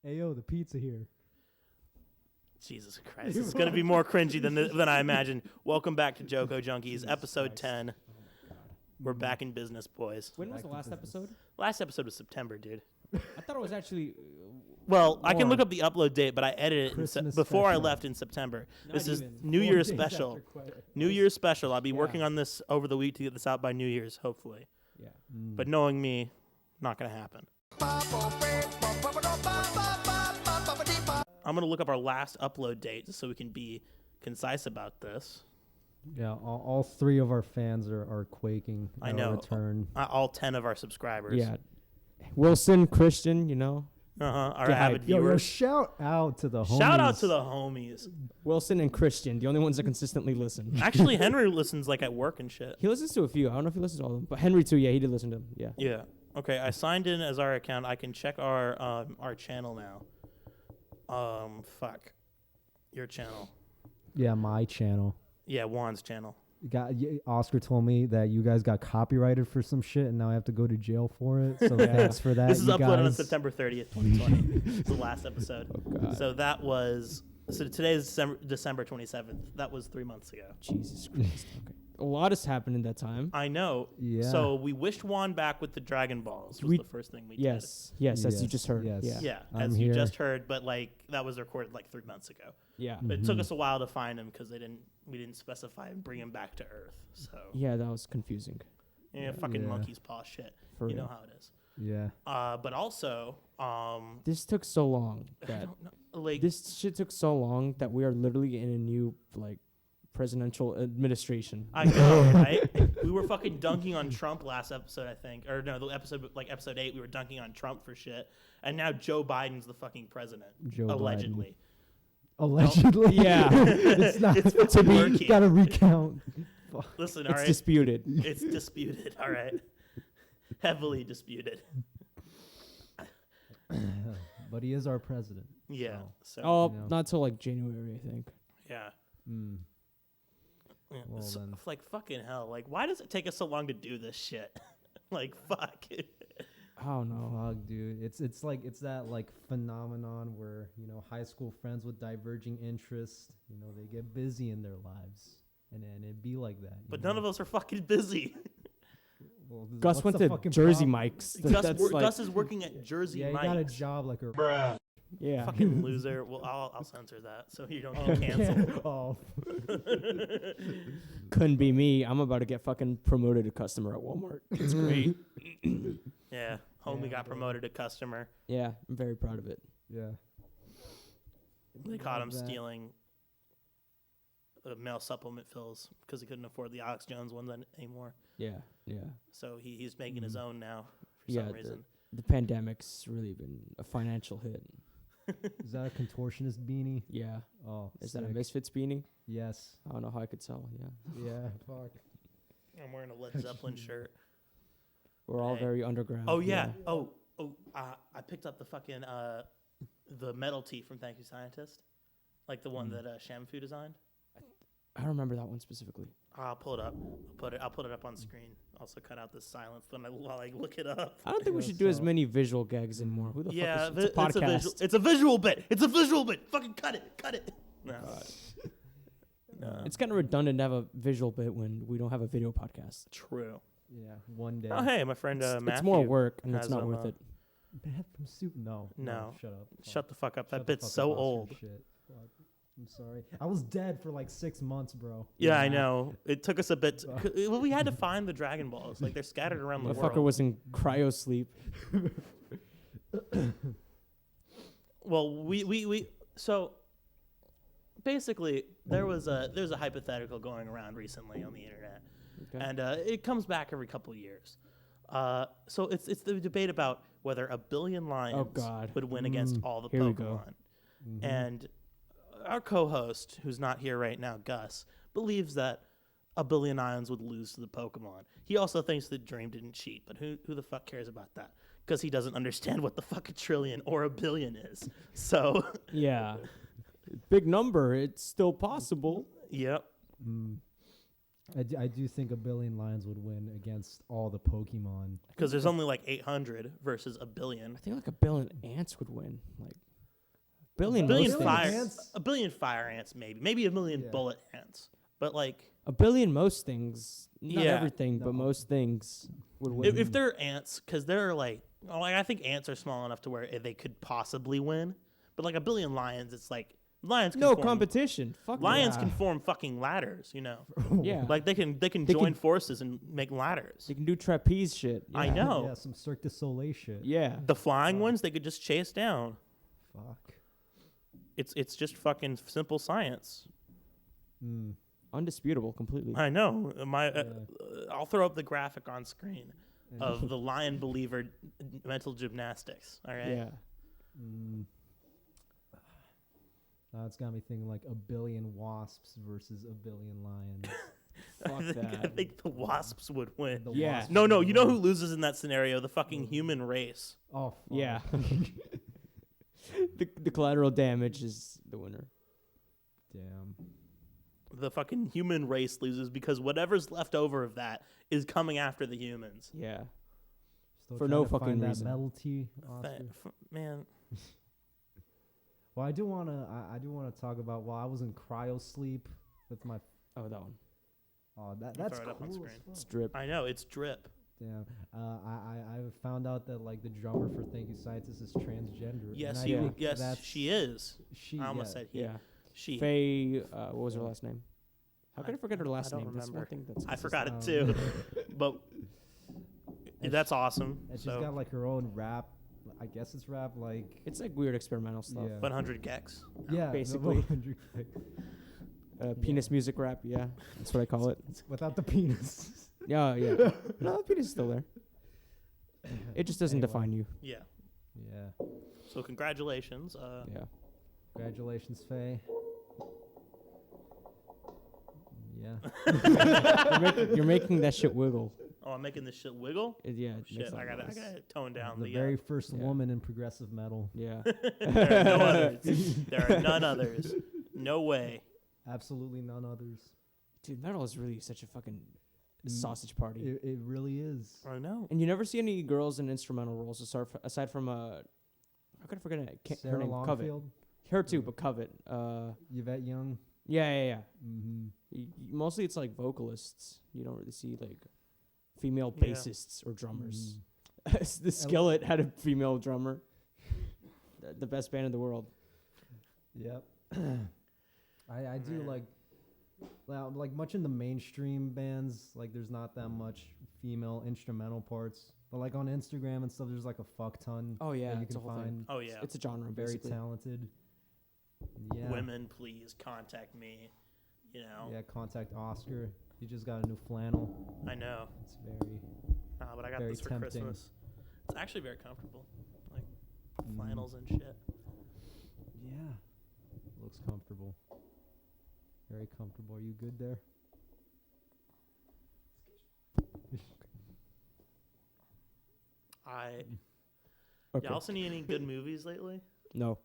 Ayo, the pizza here. Jesus Christ. It's going to be more cringy than I imagined. Welcome back to JOCO Junkies, episode 10. We're back in business, boys. When was the last episode? Last episode was September, dude. I thought it was actually... Well, I can look up the upload date, but I edited it before I left in September. This is New Year's special. New Year's special. I'll be working on this over the week to get this out by New Year's, hopefully. Yeah. But knowing me, not going to happen. I'm going to look up our last upload date just so we can be concise about this. Yeah, all three of our fans are quaking. I know. Return. All 10 of our subscribers. Yeah. Wilson, Christian, you know. Our avid viewers. Yo, shout out to the homies. Shout out to the homies. Wilson and Christian, the only ones that consistently listen. Actually, Henry listens like at work and shit. He listens to a few. I don't know if he listens to all of them. But Henry too, yeah, he did listen to them. Yeah. Yeah. Okay, I signed in as our account. I can check our channel now. Fuck. Your channel. Yeah, my channel. Yeah, Juan's channel. Oscar told me that you guys got copyrighted for some shit, and now I have to go to jail for it. So thanks for that. This is uploaded on September 30th, 2020. It's the last episode. Oh, God. So that was... So today is December 27th. That was 3 months ago. Jesus Christ. Okay. A lot has happened in that time. I know. Yeah. So we wished Juan back with the Dragon Balls was the first thing we did. Yes, as you just heard. Yes. Yeah. Yeah, I'm as you here. just heard, but like that was recorded like 3 months ago. Yeah. But it took us a while to find him because we didn't specify and bring him back to Earth. So Yeah, that was confusing. yeah, fucking Yeah. monkey's paw shit. For You know real. how it is. Yeah. But also, This took so long I that don't know, like this shit took so long that we are literally in a new like presidential administration. I know, right? We were fucking dunking on Trump last episode, I think, or no, the episode like episode 8, we were dunking on Trump for shit, and now Joe Biden's the fucking president, Joe allegedly. Allegedly. Yeah. It's not It's to be. working. Gotta recount. Listen, all It's right, disputed. it's disputed. All right, heavily disputed. But he is our president. Yeah. So Oh, You know. not till like January, I think. yeah. Mm. Yeah, Well, so, then. like fucking hell. Like, why does it take us so long to do this shit? Like, fuck. Oh no. Fuck, dude. It's that like phenomenon where, high school friends with diverging interests, they get busy in their lives. And then it'd be like that. But none of us are fucking busy. Well, Gus what's went the to fucking Jersey problem? Mike's. Gus is working at Jersey Yeah, he Mike's. got a job like a Yeah. Fucking loser. Well, I'll censor that so you don't get canceled. Oh, Couldn't be me. I'm about to get fucking promoted to customer at Walmart. It's great. Yeah, homie Yeah, got bro. promoted to customer. Yeah, I'm very proud of it. yeah. They caught him Love that. stealing male supplement fills because he couldn't afford the Alex Jones ones anymore. Yeah. So he's making his own now for Yeah, some reason. The pandemic's really been a financial hit. Is that a contortionist beanie? Yeah. Oh, Is that a sick. Misfits beanie? Yes. I don't know how I could tell. Yeah. Yeah. Fuck. I'm wearing a Led Zeppelin shirt. We're all Hey. very underground. Oh yeah. I picked up the fucking the metal tee from Thank You Scientist, like the one that Shamfu designed. I don't remember that one specifically. I'll pull it up. I'll put it up on screen. Also cut out this silence while I look it up. I don't think we Yeah, should do as so- many visual gags anymore. Who the Yeah, fuck is it's a podcast? it's a visual bit. It's a visual bit. Fucking cut it. No. No. It's kind of redundant to have a visual bit when we don't have a video podcast. True. Yeah. One day. Oh hey, my friend Matthew. It's more work and it's has, not worth it. Bad from soup. No. No. Shut up. Shut the fuck up. Shut That the bit's fuck so up, Oscar. old. Shit. Fuck. I'm sorry. I was dead for like 6 months, bro. Yeah, I know. It took us a bit. Well, we had to find the Dragon Balls. Like they're scattered around the Motherfucker world. was in cryo sleep. Well, we so basically there's a hypothetical going around recently on the internet, Okay. and it comes back every couple of years. So it's the debate about whether a billion lions God. would win against all the Here we go. Pokemon, and our co-host, who's not here right now, Gus, believes that a billion lions would lose to the Pokemon. He also thinks that Dream didn't cheat, but who the fuck cares about that? Because he doesn't understand what the fuck a trillion or a billion is. So, Yeah. Big number. It's still possible. yep. I do think a billion lions would win against all the Pokemon. Because there's only like 800 versus a billion. I think like a billion ants would win. Like billion A most billion things. fire, ants? a billion fire ants, maybe a million Yeah. bullet ants. But like, A billion most things. Not Yeah. everything, but No. most things would win. if there are ants, because they're like, I think ants are small enough to where they could possibly win. But like a billion lions, it's like lions. Can no form, competition. Fuck Lions Yeah. can form fucking ladders, you know. Yeah. Like they can They join can- forces and make ladders. They can do trapeze shit. Yeah. I know. Yeah, some Cirque du Soleil shit. Yeah. The flying ones they could just chase down. Fuck. It's just fucking simple science. Mm. Undisputable completely. I know. Yeah. I'll throw up the graphic on screen of the lion believer mental gymnastics. All right. Yeah. Mm. Now it's got me thinking like a billion wasps versus a billion lions. Fuck I that. think the wasps would win. The Yeah. wasps No, would you know win. who loses in that scenario? The fucking human race. Oh, fuck. Yeah. the collateral damage is the winner. Damn. The fucking human race loses because whatever's left over of that is coming after the humans. Yeah. Still For trying no to fucking find that reason. metal tea, Oscar. Man, Well, I do wanna talk about while I was in cryo sleep with my. Oh, that one. Oh, I'll that's throw it up on cool screen. as fuck. Strip. I know it's drip. Damn. I found out that like the drummer for Thank You Scientist is transgender. Yes, and I he- think yes, that's- she is. She. I almost yeah. said he. Yeah. She. Faye, what was her last name? How could I forget her last don't name? That's one remember. thing that's I forgot it Um, too. But And that's awesome. And she's So, got like her own rap. I guess it's rap like. It's like weird experimental stuff. Yeah. 100 gex. Yeah, basically. Yeah. Penis music rap, yeah. That's what I call it. Without the penis. Yeah, yeah. No, the penis is still there. It just doesn't Anyway. define you. Yeah. Yeah. So congratulations. Yeah. Congratulations, Faye. Yeah. You're making that shit wiggle. Oh, I'm making this shit wiggle. Yeah. it Shit, makes I that gotta noise. tone down The the. very first yeah. woman in progressive metal. Yeah. There are no others. There are none others. No way. Absolutely none others. Dude, metal is really such a fucking Mm, sausage party. It really is. I know. And you never see any girls in instrumental roles aside from how could I forget it? Her Sarah name Covet. Longfield, Her too, but Covet. Yvette Young. Yeah. Mm-hmm. Mostly it's like vocalists. You don't really see like female Yeah. bassists or drummers. Mm. The Skillet had a female drummer. The best band in the world. Yep. I do Man. like much in the mainstream bands, like there's not that much female instrumental parts. But like on Instagram and stuff, there's like a fuck ton. Oh yeah, that you it's can a whole find. thing. Oh yeah. It's a genre, Very basically. talented. Yeah. Women, please contact me. You know. Yeah, contact Oscar. He just got a new flannel. I know. It's very But I got Very this for tempting. Christmas. It's actually very comfortable. Like Mm. flannels and shit. yeah. Looks comfortable. Very comfortable. Are you good there? Okay. Y'all seen any good movies lately? No.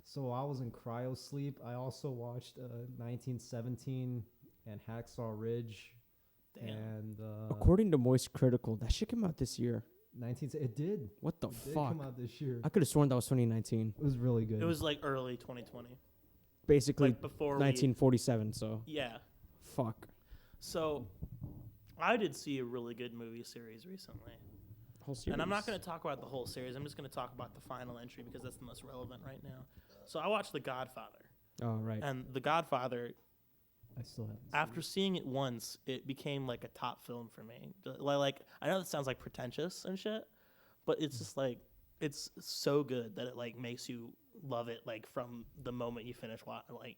So while I was in cryo sleep, I also watched 1917 and Hacksaw Ridge Damn. and According to Moist Critical, that shit came out this year. 19. It did. What the It did fuck? come out this year. I could have sworn that was 2019. It was really good. It was like early 2020. Basically Like before 1947. So Yeah. fuck. So I did see a really good movie series recently. Whole series. And I'm not going to talk about the whole series. I'm just going to talk about the final entry because that's the most relevant right now. So I watched The Godfather. Oh right. And The Godfather, I still haven't. after seeing it once, it became like a top film for me. Like I know that sounds like pretentious and shit, but it's just like it's so good that it like makes you love it like from the moment you finish watching. Like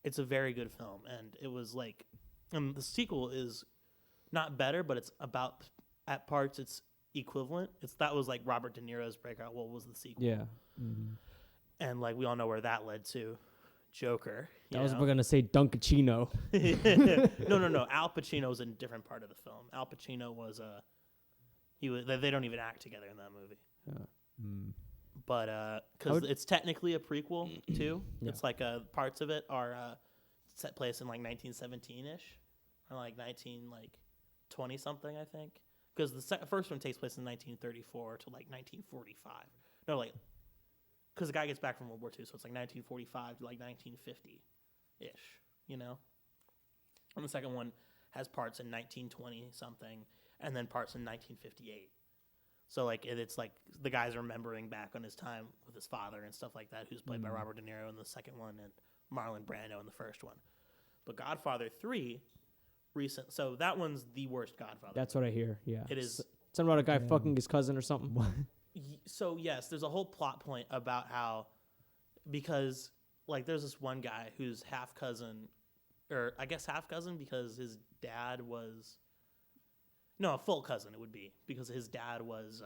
it's a very good film, and it was like, and the sequel is not better, but it's about at parts it's equivalent. That was like Robert De Niro's breakout. What was the sequel? Yeah. Mm-hmm. And like we all know where that led to, Joker. I was gonna say Dunkachino. No. Al Pacino was in a different part of the film. Al Pacino was they don't even act together in that movie. Mm. But because it's technically a prequel too. Yeah. It's like parts of it are set place in like 1917ish, or like 1920 something, I think. Because the first one takes place in 1934 to like 1945. No, like because the guy gets back from World War II, so it's like 1945 to like 1950-ish, you know? And the second one has parts in 1920 something, and then parts in 1958. So like it's like the guy's remembering back on his time with his father and stuff like that, who's played by Robert De Niro in the second one and Marlon Brando in the first one. But Godfather 3, recent. So that one's the worst Godfather. That's what I hear. Yeah, It is. something about a guy fucking his cousin or something. So yes, there's a whole plot point about how, because like there's this one guy who's half cousin, or I guess half cousin because his dad was, no, a full cousin it would be, because his dad was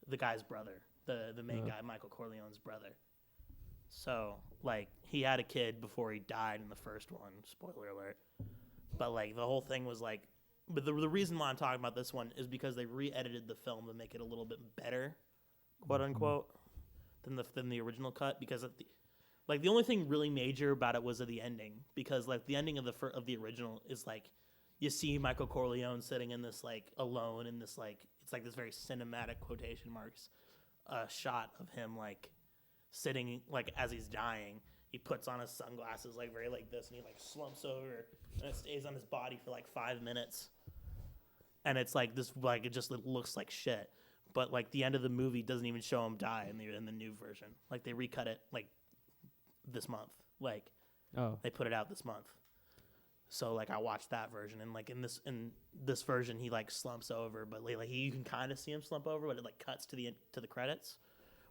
the guy's brother, the main guy, Michael Corleone's brother. So like he had a kid before he died in the first one. Spoiler alert. But like the whole thing was like. But the reason why I'm talking about this one is because they re-edited the film to make it a little bit better, quote unquote, than the original cut. Because the only thing really major about it was the ending. Because like the ending of the original is like you see Michael Corleone sitting in this like alone in this like it's like this very cinematic quotation marks shot of him like sitting like as he's dying. He puts on his sunglasses like very like this, and he like slumps over, and it stays on his body for like 5 minutes. And it's like this, like it looks like shit. But like the end of the movie doesn't even show him die in the new version. Like they recut it like this month. Like they put it out this month. So like I watched that version, and like in this version he like slumps over, but like you can kind of see him slump over, but it like cuts to the credits.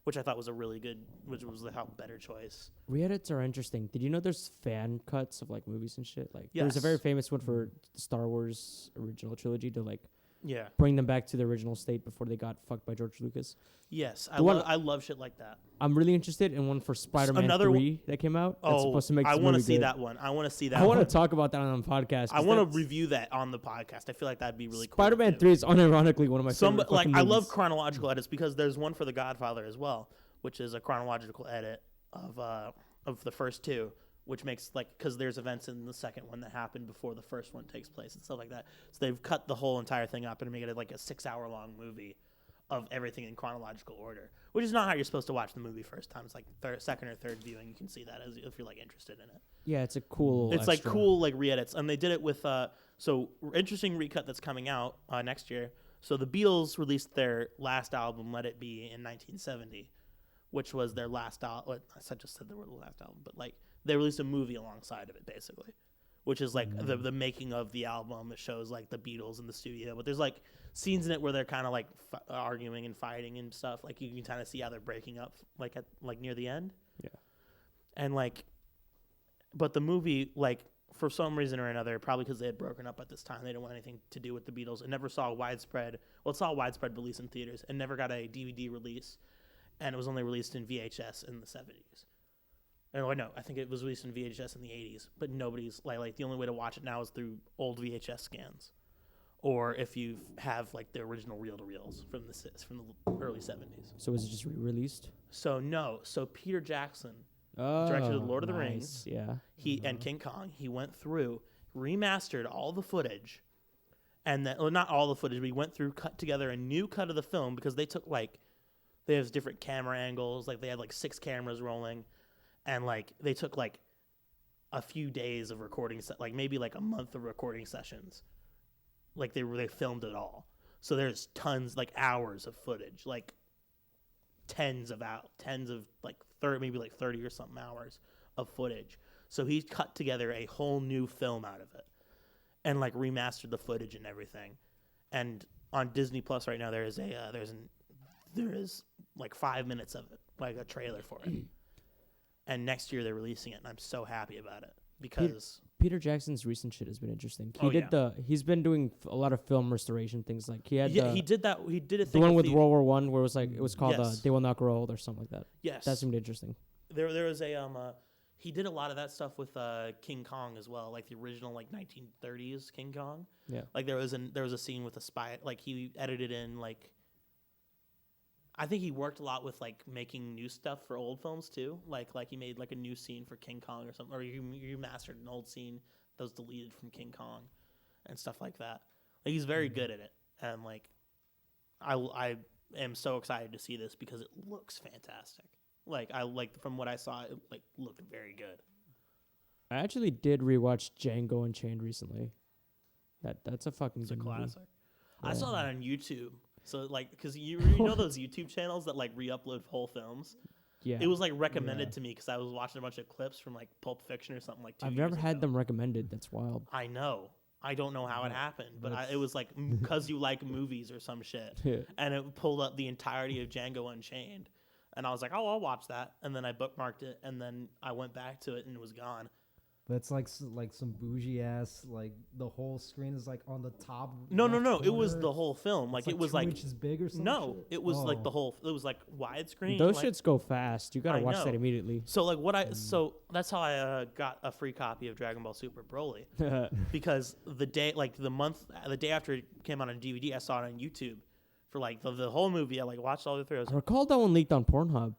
Which I thought was a really good, which was a better choice. Re-edits are interesting. Did you know there's fan cuts of like movies and shit? Like yes. There's a very famous one for the Star Wars original trilogy to like Yeah. bring them back to the original state before they got fucked by George Lucas. Yes, I love shit like that. I'm really interested in one for Spider-Man 3 that came out. That's supposed to make I want to see that one. I want to see that I one. want to talk about that on the podcast. I want to review that on the podcast. I feel like that'd be really cool. Spider-Man 3 is unironically one of my favorite like fucking I movies. love chronological edits because there's one for The Godfather as well, which is a chronological edit of the first two, which makes like because there's events in the second one that happen before the first one takes place and stuff like that. So they've cut the whole entire thing up and make it like a 6-hour-long movie of everything in chronological order, which is not how you're supposed to watch the movie first time. It's like second or third viewing. You can see that if you're like interested in it. Yeah, it's a cool. It's extra. Like cool like re-edits, and they did it with so interesting recut that's coming out next year. So the Beatles released their last album, Let It Be, in 1970, which was their last album. I just said they were the last album, but like they released a movie alongside of it, basically, which is like the making of the album. It shows like the Beatles in the studio, but there's like scenes in it where they're kind of like arguing and fighting and stuff. Like you can kind of see how they're breaking up, like at like near the end. Yeah, and like, but the movie like. For some reason or another, probably because they had broken up at this time, they didn't want anything to do with the Beatles. It never saw a widespread. Well, it saw a widespread release in theaters, and never got a DVD release, and it was only released in VHS in the 70s. Or no, I think it was released in VHS in the 80s. But nobody's like the only way to watch it now is through old VHS scans, or if you have like the original reel-to-reels from the early 70s. So was it just re-released? So no. So Peter Jackson. Directed of Lord of the Rings. Yeah. And King Kong. He went through, remastered all the footage, and then not all the footage, but he went through, cut together a new cut of the film because they took they have different camera angles, like they had like 6 cameras rolling, and like they took like a few days of recording, like maybe like a month of recording sessions, like they filmed it all. So there's tons, like hours of footage, like tens of like 30, maybe like 30 or something hours of footage. So he cut together a whole new film out of it and like remastered the footage and everything. And on Disney Plus right now there is like 5 minutes of it, like a trailer for it. And next year they're releasing it, and I'm so happy about it because Peter Jackson's recent shit has been interesting. He's been doing a lot of film restoration things. Like he did that. He did a thing. The one with World War I, where it was like it was called "They Will Not Grow Old" or something like that. Yes, that seemed interesting. There was a he did a lot of that stuff with King Kong as well, like the original like 1930s King Kong. Yeah, like there was a scene with a spy. Like he edited in like. I think he worked a lot with like making new stuff for old films too. Like he made like a new scene for King Kong or something, or you mastered an old scene that was deleted from King Kong, and stuff like that. Like he's very good at it, and like I am so excited to see this because it looks fantastic. Like from what I saw, it like looked very good. I actually did rewatch Django Unchained recently. That's a fucking It's a good movie. classic. Yeah. I saw that on YouTube. So like, because you know those YouTube channels that like re-upload whole films. Yeah. It was like recommended to me because I was watching a bunch of clips from like Pulp Fiction or something like 2 years ago. I've never had them recommended. That's wild. I know. I don't know how it happened, but it was like because you like movies or some shit, and it pulled up the entirety of Django Unchained, and I was like, oh, I'll watch that, and then I bookmarked it, and then I went back to it, and it was gone. But it's like some bougie ass, like the whole screen is like on the top. No. It was the whole film. Like it was 2 inches big or something. No, it was like the whole. It was like widescreen. Those shits go fast. You gotta watch that immediately. So like so that's how I got a free copy of Dragon Ball Super Broly because the day after it came out on DVD, I saw it on YouTube for like the whole movie. I like watched all the three. I recall that one leaked on Pornhub.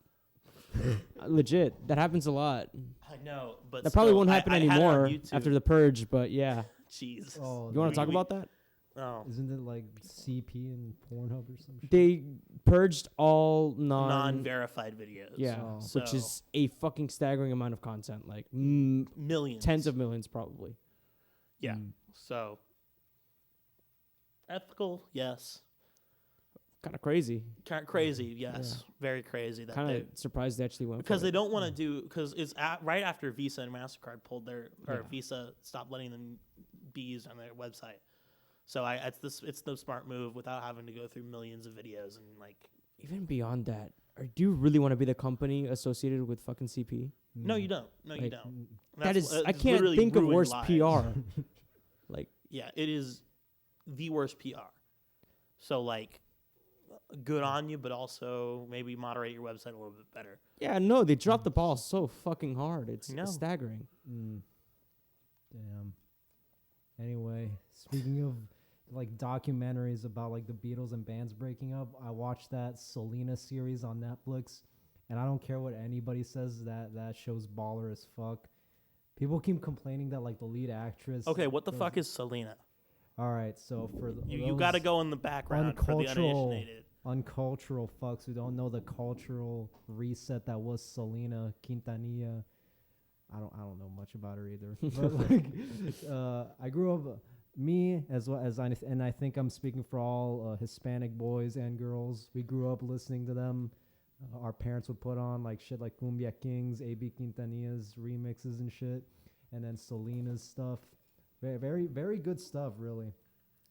Legit, that happens a lot. I know, but that probably won't happen anymore after the purge. But yeah, jeez. Oh, you want to talk about that? Oh, isn't it like CP and Pornhub or something? They purged all non-verified videos. Yeah, which is a fucking staggering amount of content, like millions, tens of millions, probably. Yeah. So ethical, yes. Kind of crazy. Crazy, yes. Yeah. Very crazy. Kind of surprised they actually went because they don't want to do because it's right after Visa and MasterCard pulled Visa stopped letting them be used on their website. So it's the smart move without having to go through millions of videos and like. Even beyond that, do you really want to be the company associated with fucking CP? No, you don't. No, you don't. That is, I can't think of worse PR. Like, yeah, it is the worst PR. So like. Good on you, but also maybe moderate your website a little bit better. Yeah, no, they dropped the ball so fucking hard. It's staggering. Damn. Anyway, speaking of like documentaries about like the Beatles and bands breaking up, I watched that Selena series on Netflix, and I don't care what anybody says, that show's baller as fuck. People keep complaining that like the lead actress. Okay, what the fuck is Selena? All right, so for you got to go in the background for the uninitiated. Uncultural fucks who don't know the cultural reset that was Selena Quintanilla. I don't know much about her either. But like, I grew up, me as well as and I think I'm speaking for all Hispanic boys and girls. We grew up listening to them. Our parents would put on like shit like Cumbia Kings, A.B. Quintanilla's remixes and shit, and then Selena's stuff. Very, very, very good stuff, really.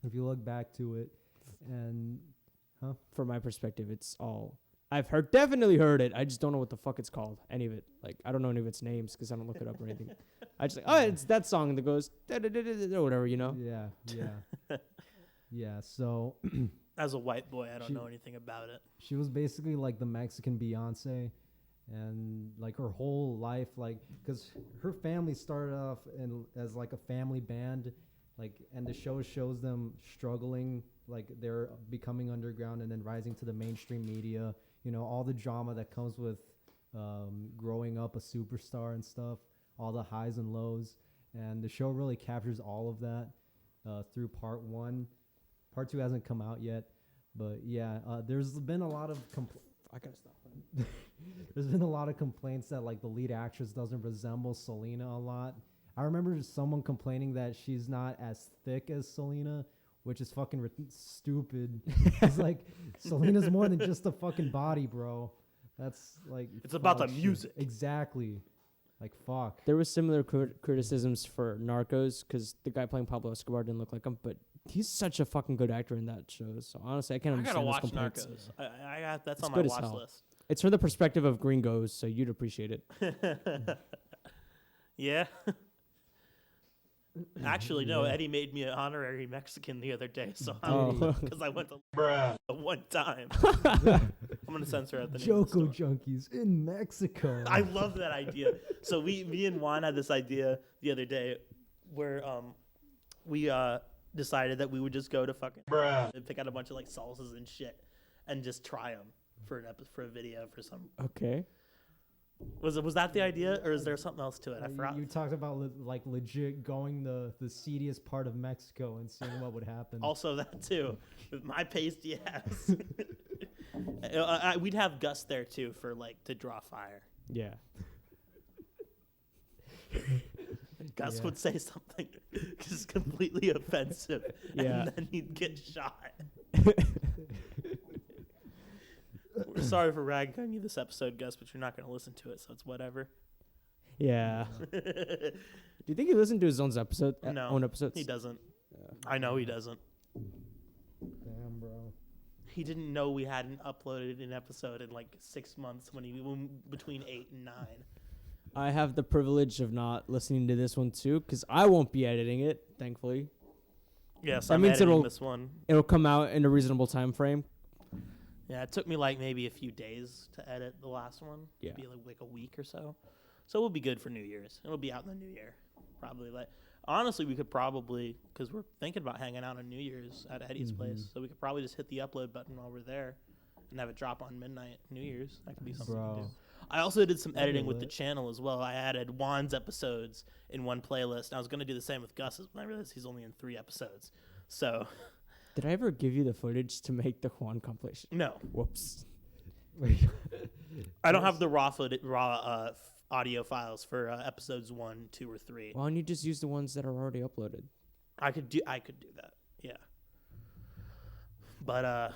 If you look back to it, and. From my perspective, it's all I've definitely heard it. I just don't know what the fuck it's called. Any of it, like I don't know any of its names because I don't look it up or anything. I just it's that song that goes or whatever, you know. Yeah. So, as a white boy, I don't know anything about it. She was basically like the Mexican Beyonce, and like her whole life, like because her family started off as like a family band. Like, and the show shows them struggling, like they're becoming underground and then rising to the mainstream media. You know, all the drama that comes with growing up a superstar and stuff, all the highs and lows. And the show really captures all of that through part one. Part two hasn't come out yet. But yeah, there's been a lot of I gotta stop. There's been a lot of complaints that like the lead actress doesn't resemble Selena a lot. I remember someone complaining that she's not as thick as Selena, which is fucking stupid. It's like, Selena's more than just a fucking body, bro. That's like... It's about the music. Exactly. Like, fuck. There was similar criticisms for Narcos, because the guy playing Pablo Escobar didn't look like him, but he's such a fucking good actor in that show. So honestly, I can't understand those complaints. I gotta watch Narcos. That's on my watch list. It's from the perspective of gringos, so you'd appreciate it. Yeah. Actually, no. Eddie made me an honorary Mexican the other day, so because I went to one time. I'm gonna censor out the name. JOCO Junkies in Mexico. I love that idea. So me and Juan had this idea the other day, where we decided that we would just go to fucking and pick out a bunch of like salsas and shit, and just try them for a video for some. Okay. Was that the idea, or is there something else to it? I forgot. You talked about like legit going the seediest part of Mexico and seeing what would happen. Also that too, with my pasty ass. We'd have Gus there too for like to draw fire. Yeah. Gus Yeah. would say something just completely offensive, Yeah. and then he'd get shot. We're sorry for ragging on you this episode, Gus, but you're not going to listen to it, so it's whatever. Yeah. Do you think he listened to his own episode? No, own episodes? He doesn't. Yeah. I know he doesn't. Damn, bro. He didn't know we hadn't uploaded an episode in like 6 months when between 8 and 9. I have the privilege of not listening to this one too, because I won't be editing it, thankfully. Yes, That I'm means editing it'll- this one. It'll come out in a reasonable time frame. Yeah, it took me like maybe a few days to edit the last one. Yeah. It'd be like a week or so. So we'll be good for New Year's. It'll be out in the new year. Probably like honestly, we could probably because we're thinking about hanging out on New Year's at Eddie's place, so we could probably just hit the upload button while we're there and have it drop on midnight New Year's. That could be something to Bro. do. I also did some That'd be editing with the lit. channel as well. I added Juan's episodes in one playlist. And I was going to do the same with Gus's, but I realized he's only in 3 episodes. So, Did I ever give you the footage to make the Juan compilation? no. Whoops. I don't have the raw audio files for episodes 1, 2, or 3. Why don't you just use the ones that are already uploaded? I could do that. Yeah. But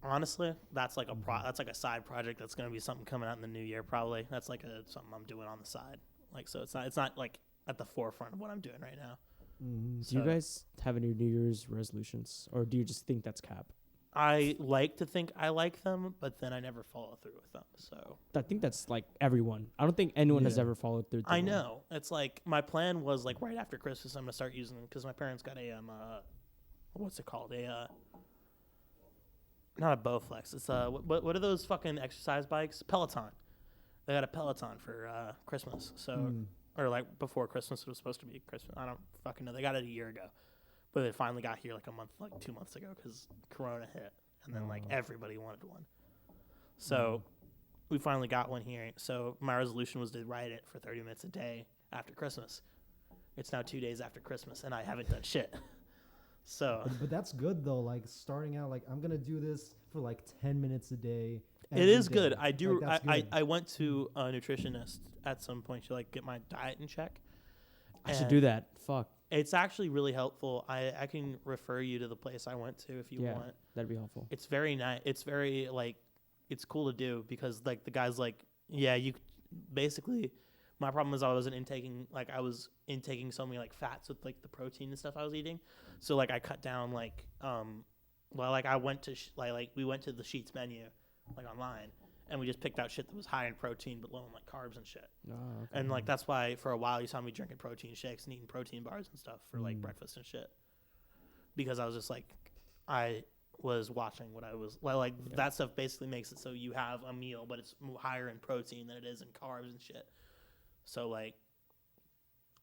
honestly, that's like a side project that's going to be something coming out in the new year probably. That's like something I'm doing on the side. Like so it's not like at the forefront of what I'm doing right now. Do you guys have any New Year's resolutions, or do you just think that's cap? I like to think I like them, but then I never follow through with them. So I think that's like everyone. I don't think anyone has Yeah. ever followed through. I know it's like my plan was like right after Christmas I'm gonna start using them because my parents got a what's it called not a Bowflex. It's what are those fucking exercise bikes? Peloton. They got a Peloton for Christmas. So or like before Christmas it was supposed to be Christmas. I don't fucking know. They got it a year ago. But it finally got here like 2 months ago because Corona hit, and then like everybody wanted one. So we finally got one here. So my resolution was to ride it for 30 minutes a day after Christmas. It's now 2 days after Christmas, and I haven't done shit. So But that's good though. Like starting out, like I'm gonna do this for like 10 minutes a day. it every is good. day. I do. Like, that's I good. I went to a nutritionist at some point to like get my diet in check. I should And do that. Fuck. It's actually really helpful. I can refer you to the place I went to if you Yeah. want. That'd be helpful. It's very nice. It's very like, it's cool to do because like the guy's like, yeah, you basically. My problem is I was intaking so many like fats with like the protein and stuff I was eating, so like I cut down like I went to we went to the Sheets menu like online and we just picked out shit that was high in protein but low in like carbs and shit. Oh, okay. And like that's why for a while you saw me drinking protein shakes and eating protein bars and stuff for like breakfast and shit. Because I was just like I was watching what I was that stuff basically makes it so you have a meal but it's higher in protein than it is in carbs and shit. So like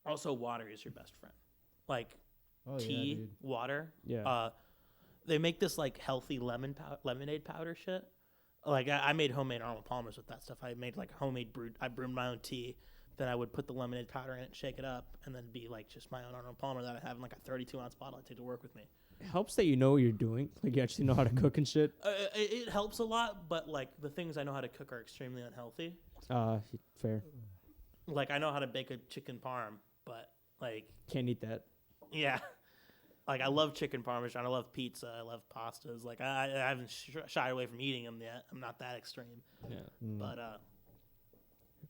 also water is your best friend. Like tea, dude. water. Yeah. They make this like healthy lemonade powder shit. Like I made homemade Arnold Palmer's with that stuff. I made like I brewed my own tea. Then I would put the lemonade powder in it, shake it up, and then be like just my own Arnold Palmer that I have in like a 32-ounce bottle I take to work with me. It helps that you know what you're doing. Like you actually know how to cook and shit. It helps a lot, but like the things I know how to cook are extremely unhealthy. Fair. Like I know how to bake a chicken parm, but like Can't eat that. yeah. Like I love chicken parmesan. I love pizza. I love pastas. Like I haven't shied away from eating them yet. I'm not that extreme. Yeah. But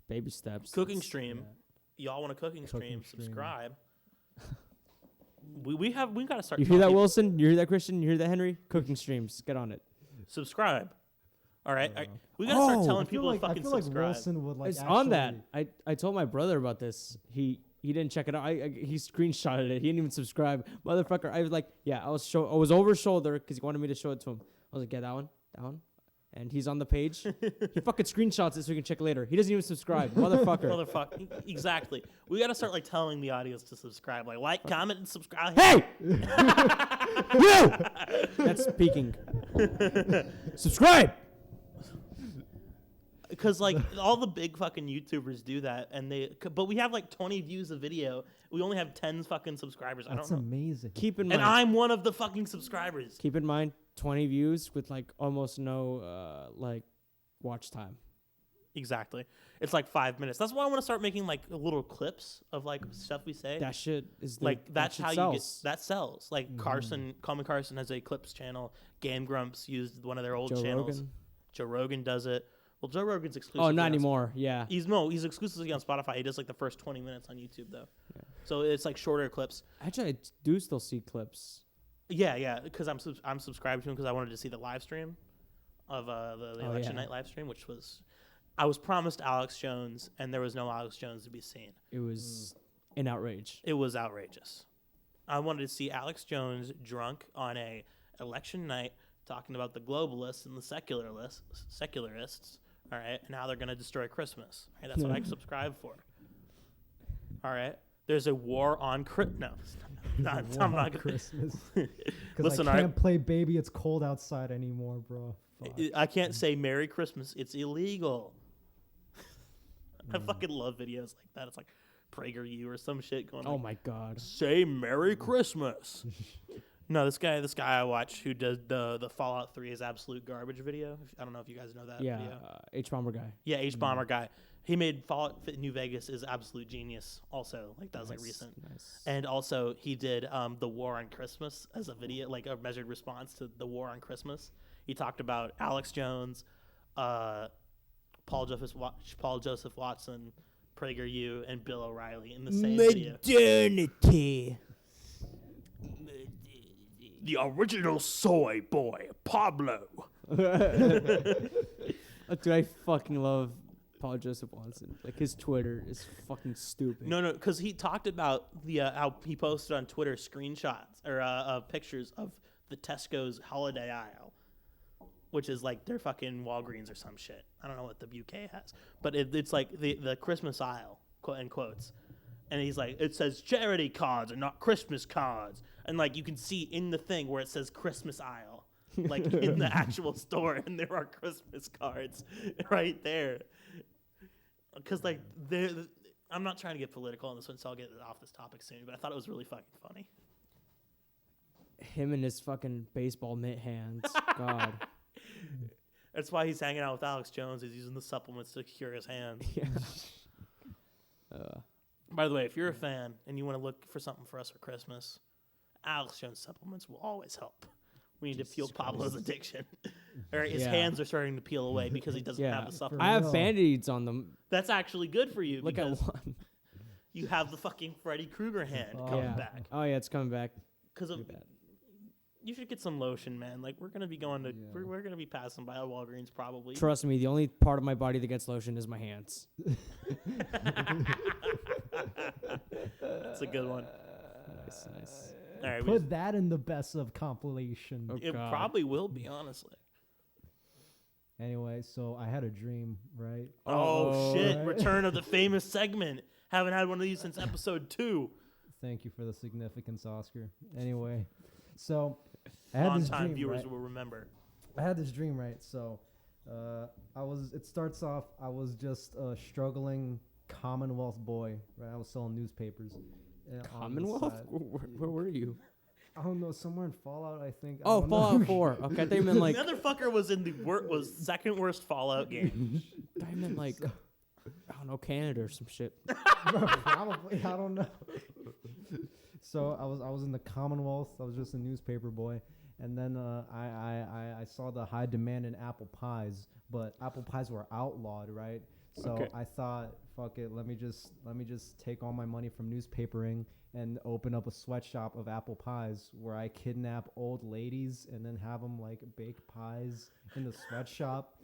Baby steps. cooking It's- stream. Y'all want a cooking stream? stream. Subscribe. we got to start. You hear that, telling Wilson? You hear that, Christian? You hear that, Henry? Cooking streams. Get on it. people- Subscribe. All right. We got to start Oh, telling I feel people like to fucking like subscribe. Wilson would like. It's on that. actually- I told my brother about this. He didn't check it out. He screenshotted it. He didn't even subscribe. Motherfucker. I was like, yeah, I was over shoulder because he wanted me to show it to him. I was like, yeah, that one. And he's on the page. He fucking screenshots it so we can check later. He doesn't even subscribe. Motherfucker. Motherfucker. Exactly. We got to start like telling the audience to subscribe. Like, comment, and subscribe. Hey! You! That's speaking. Subscribe! Because like all the big fucking YouTubers do that, but we have like 20 views a video. We only have 10 fucking subscribers. That's I don't know. amazing. Keep in And mind. I'm one of the fucking subscribers. Keep in mind, 20 views with like almost no like watch time. Exactly. It's like 5 minutes. That's why I want to start making like little clips of like stuff we say. That shit is That's shit how sells. you get that sells. Like Common Carson has a clips channel. Game Grumps used one of their old Joe channels. Rogan. Joe Rogan does it. Well, Joe Rogan's exclusive. Oh, not anymore. Yeah. He's exclusively on Spotify. He does like the first 20 minutes on YouTube though. Yeah. So it's like shorter clips. Actually, I do still see clips. Yeah, because I'm subscribed to him because I wanted to see the live stream of the election night live stream, which was. I was promised Alex Jones, and there was no Alex Jones to be seen. It was an outrage. It was outrageous. I wanted to see Alex Jones drunk on a election night talking about the globalists and the secularists, all right, and how they're going to destroy Christmas. All right, that's what I subscribe for. All right. There's a war on No, I'm not Christmas. Listen, I can't play Baby It's Cold Outside anymore, bro. Fuck. I can't say Merry Christmas. It's illegal. I fucking love videos like that. It's like PragerU or some shit going on. Oh my God. Say Merry Christmas. No, this guy I watch who does the Fallout 3 is absolute garbage video. I don't know if you guys know that video. H-Bomber guy. Yeah, H-Bomber guy. He made Fallout New Vegas is absolute genius also. Like that was like recent. Nice. And also he did the War on Christmas as a video, like a measured response to the War on Christmas. He talked about Alex Jones, Paul Joseph Watson, PragerU, and Bill O'Reilly in the same video. Modernity. The original soy boy, Pablo. Dude, I fucking love Paul Joseph Watson. Like his Twitter is fucking stupid. No, because he talked about the how he posted on Twitter screenshots or pictures of the Tesco's holiday aisle, which is like their fucking Walgreens or some shit. I don't know what the UK has, but it's like the Christmas aisle, in quotes. And he's like, it says charity cards and not Christmas cards. And like you can see in the thing where it says Christmas aisle, like in the actual store, and there are Christmas cards right there. Because like I'm not trying to get political on this one, so I'll get off this topic soon. But I thought it was really fucking funny. Him and his fucking baseball mitt hands. God. That's why he's hanging out with Alex Jones. He's using the supplements to cure his hands. Yeah. By the way, if you're a fan and you want to look for something for us for Christmas, Alex Jones supplements will always help. We need to fuel Pablo's addiction. Or his hands are starting to peel away because he doesn't have the supplements. I have Band-Aids on them. That's actually good for you Look at because one. you have the fucking Freddy Krueger hand coming back. Oh yeah, it's coming back. Because you should get some lotion, man. Like we're gonna be going to we're gonna be passing by a Walgreens probably. Trust me, the only part of my body that gets lotion is my hands. That's a good one. Nice. All right, Put that in the best of compilation. Oh, it God. probably will be, honestly. Anyway, so I had a dream, right? Oh shit! Right. Return of the famous segment. Haven't had one of these since episode 2. Thank you for the significance, Oscar. Anyway, so I had this On-time dream, viewers right? will remember. I had this dream, right? So it starts off, I was just a struggling Commonwealth boy, right? I was selling newspapers. On the Commonwealth? side. Where were you? I don't know, somewhere in Fallout, I think. I Oh, don't know. Fallout 4. Okay, I thought you meant like. The other fucker was in the was second worst Fallout game. I thought you meant like. I don't know, Canada or some shit. Probably, I don't know. So I was in the Commonwealth. I was just a newspaper boy, and then I saw the high demand in apple pies, but apple pies were outlawed, right? So Okay. I thought, fuck it, let me just take all my money from newspapering and open up a sweatshop of apple pies where I kidnap old ladies and then have them like bake pies in the sweatshop.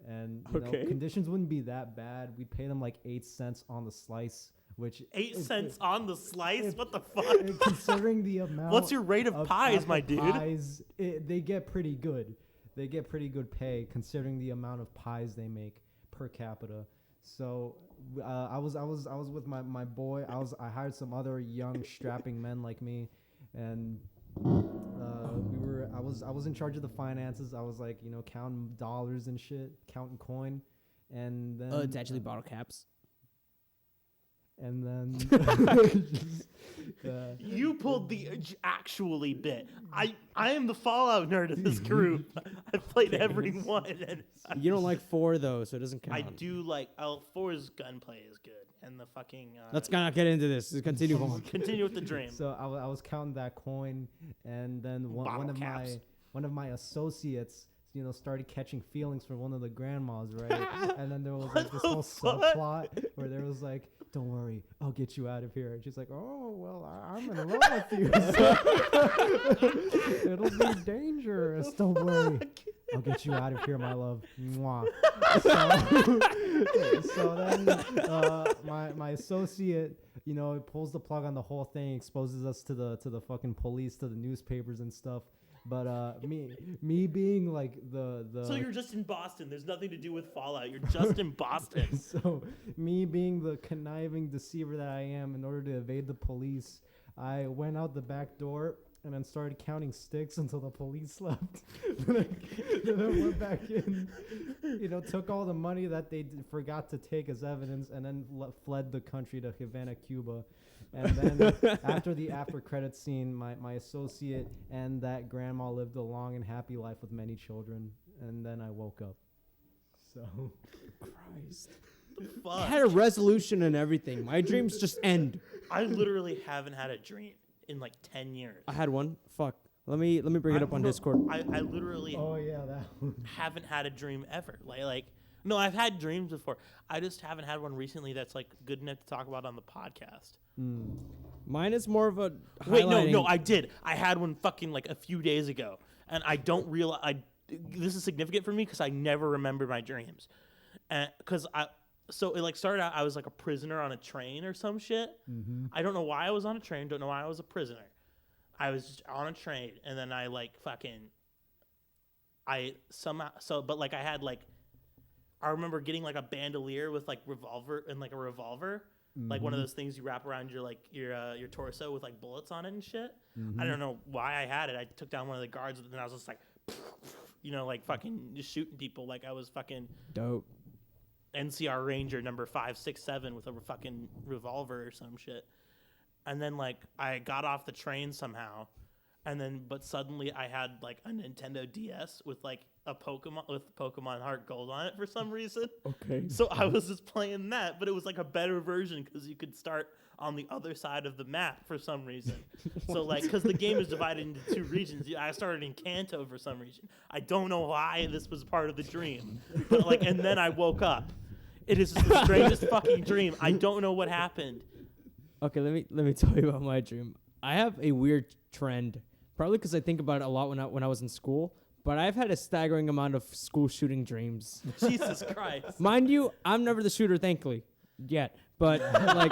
And you know, conditions wouldn't be that bad. We'd pay them like 8 cents on the slice, which 8 cents on the slice? What the fuck? Considering the amount. What's your rate of pies, my dude? Pies, they get pretty good. They get pretty good pay considering the amount of pies they make per capita. So I was with my boy. I hired some other young strapping men like me, and I was in charge of the finances. I was like, you know, counting dollars and shit, counting coin, and then It's actually bottle caps. and then You pulled the actually bit. I am the Fallout nerd of this group. I've played every one. And You don't like 4 though, so it doesn't count. I do like 4's gunplay is good, and the fucking. Let's not get into this. Let's continue on. Continue with the dream. So I was counting that coin, and then Bottle caps. one of my associates, started catching feelings for one of the grandmas, right? And then there was like this whole subplot where there was like, "Don't worry, I'll get you out of here." And she's like, "Oh well, I'm gonna run with you. So it'll be dangerous. Don't worry, I'll get you out of here, my love." Mwah. So then my associate, pulls the plug on the whole thing, exposes us to the fucking police, to the newspapers and stuff. But me being like the So you're just in Boston. There's nothing to do with Fallout. You're just in Boston. So me being the conniving deceiver that I am, in order to evade the police, I went out the back door and then started counting sticks until the police left. Then I went back in, took all the money that they forgot to take as evidence, and then fled the country to Havana, Cuba. And then after the after credits scene, my associate and that grandma lived a long and happy life with many children. And then I woke up. So, Christ. Fuck. I had a resolution and everything. My dreams just end. I literally haven't had a dream in like 10 years. I had one. Fuck. Let me bring it up on Discord. I literally oh yeah, that one. haven't had a dream ever. Like no, I've had dreams before. I just haven't had one recently that's like good enough to talk about on the podcast. Mine is more of a Wait, no, highlighting- I did. I had one fucking like a few days ago, and I don't realize. This is significant for me because I never remember my dreams, so it like started out. I was like a prisoner on a train or some shit. Mm-hmm. I don't know why I was on a train. Don't know why I was a prisoner. I was just on a train, and then I like fucking. But like I had like, I remember getting like a bandolier with like revolver and like a revolver. Like one of those things you wrap around your torso with like bullets on it and shit. I don't know why I had it. I took down one of the guards and then I was just like, like fucking just shooting people like I was fucking dope. NCR Ranger number 567 with a fucking revolver or some shit. And then like I got off the train somehow, but suddenly I had like a Nintendo DS with like a Pokemon Heart Gold on it for some reason. Okay. So I was just playing that, but it was like a better version because you could start on the other side of the map for some reason. So like, because the game is divided into 2 regions, I started in Kanto for some reason. I don't know why this was part of the dream, but like, and then I woke up. It is the strangest fucking dream. I don't know what happened. Okay, let me tell you about my dream. I have a weird trend, probably because I think about it a lot when I was in school. But I've had a staggering amount of school shooting dreams. Jesus Christ. Mind you, I'm never the shooter, thankfully, yet. But like,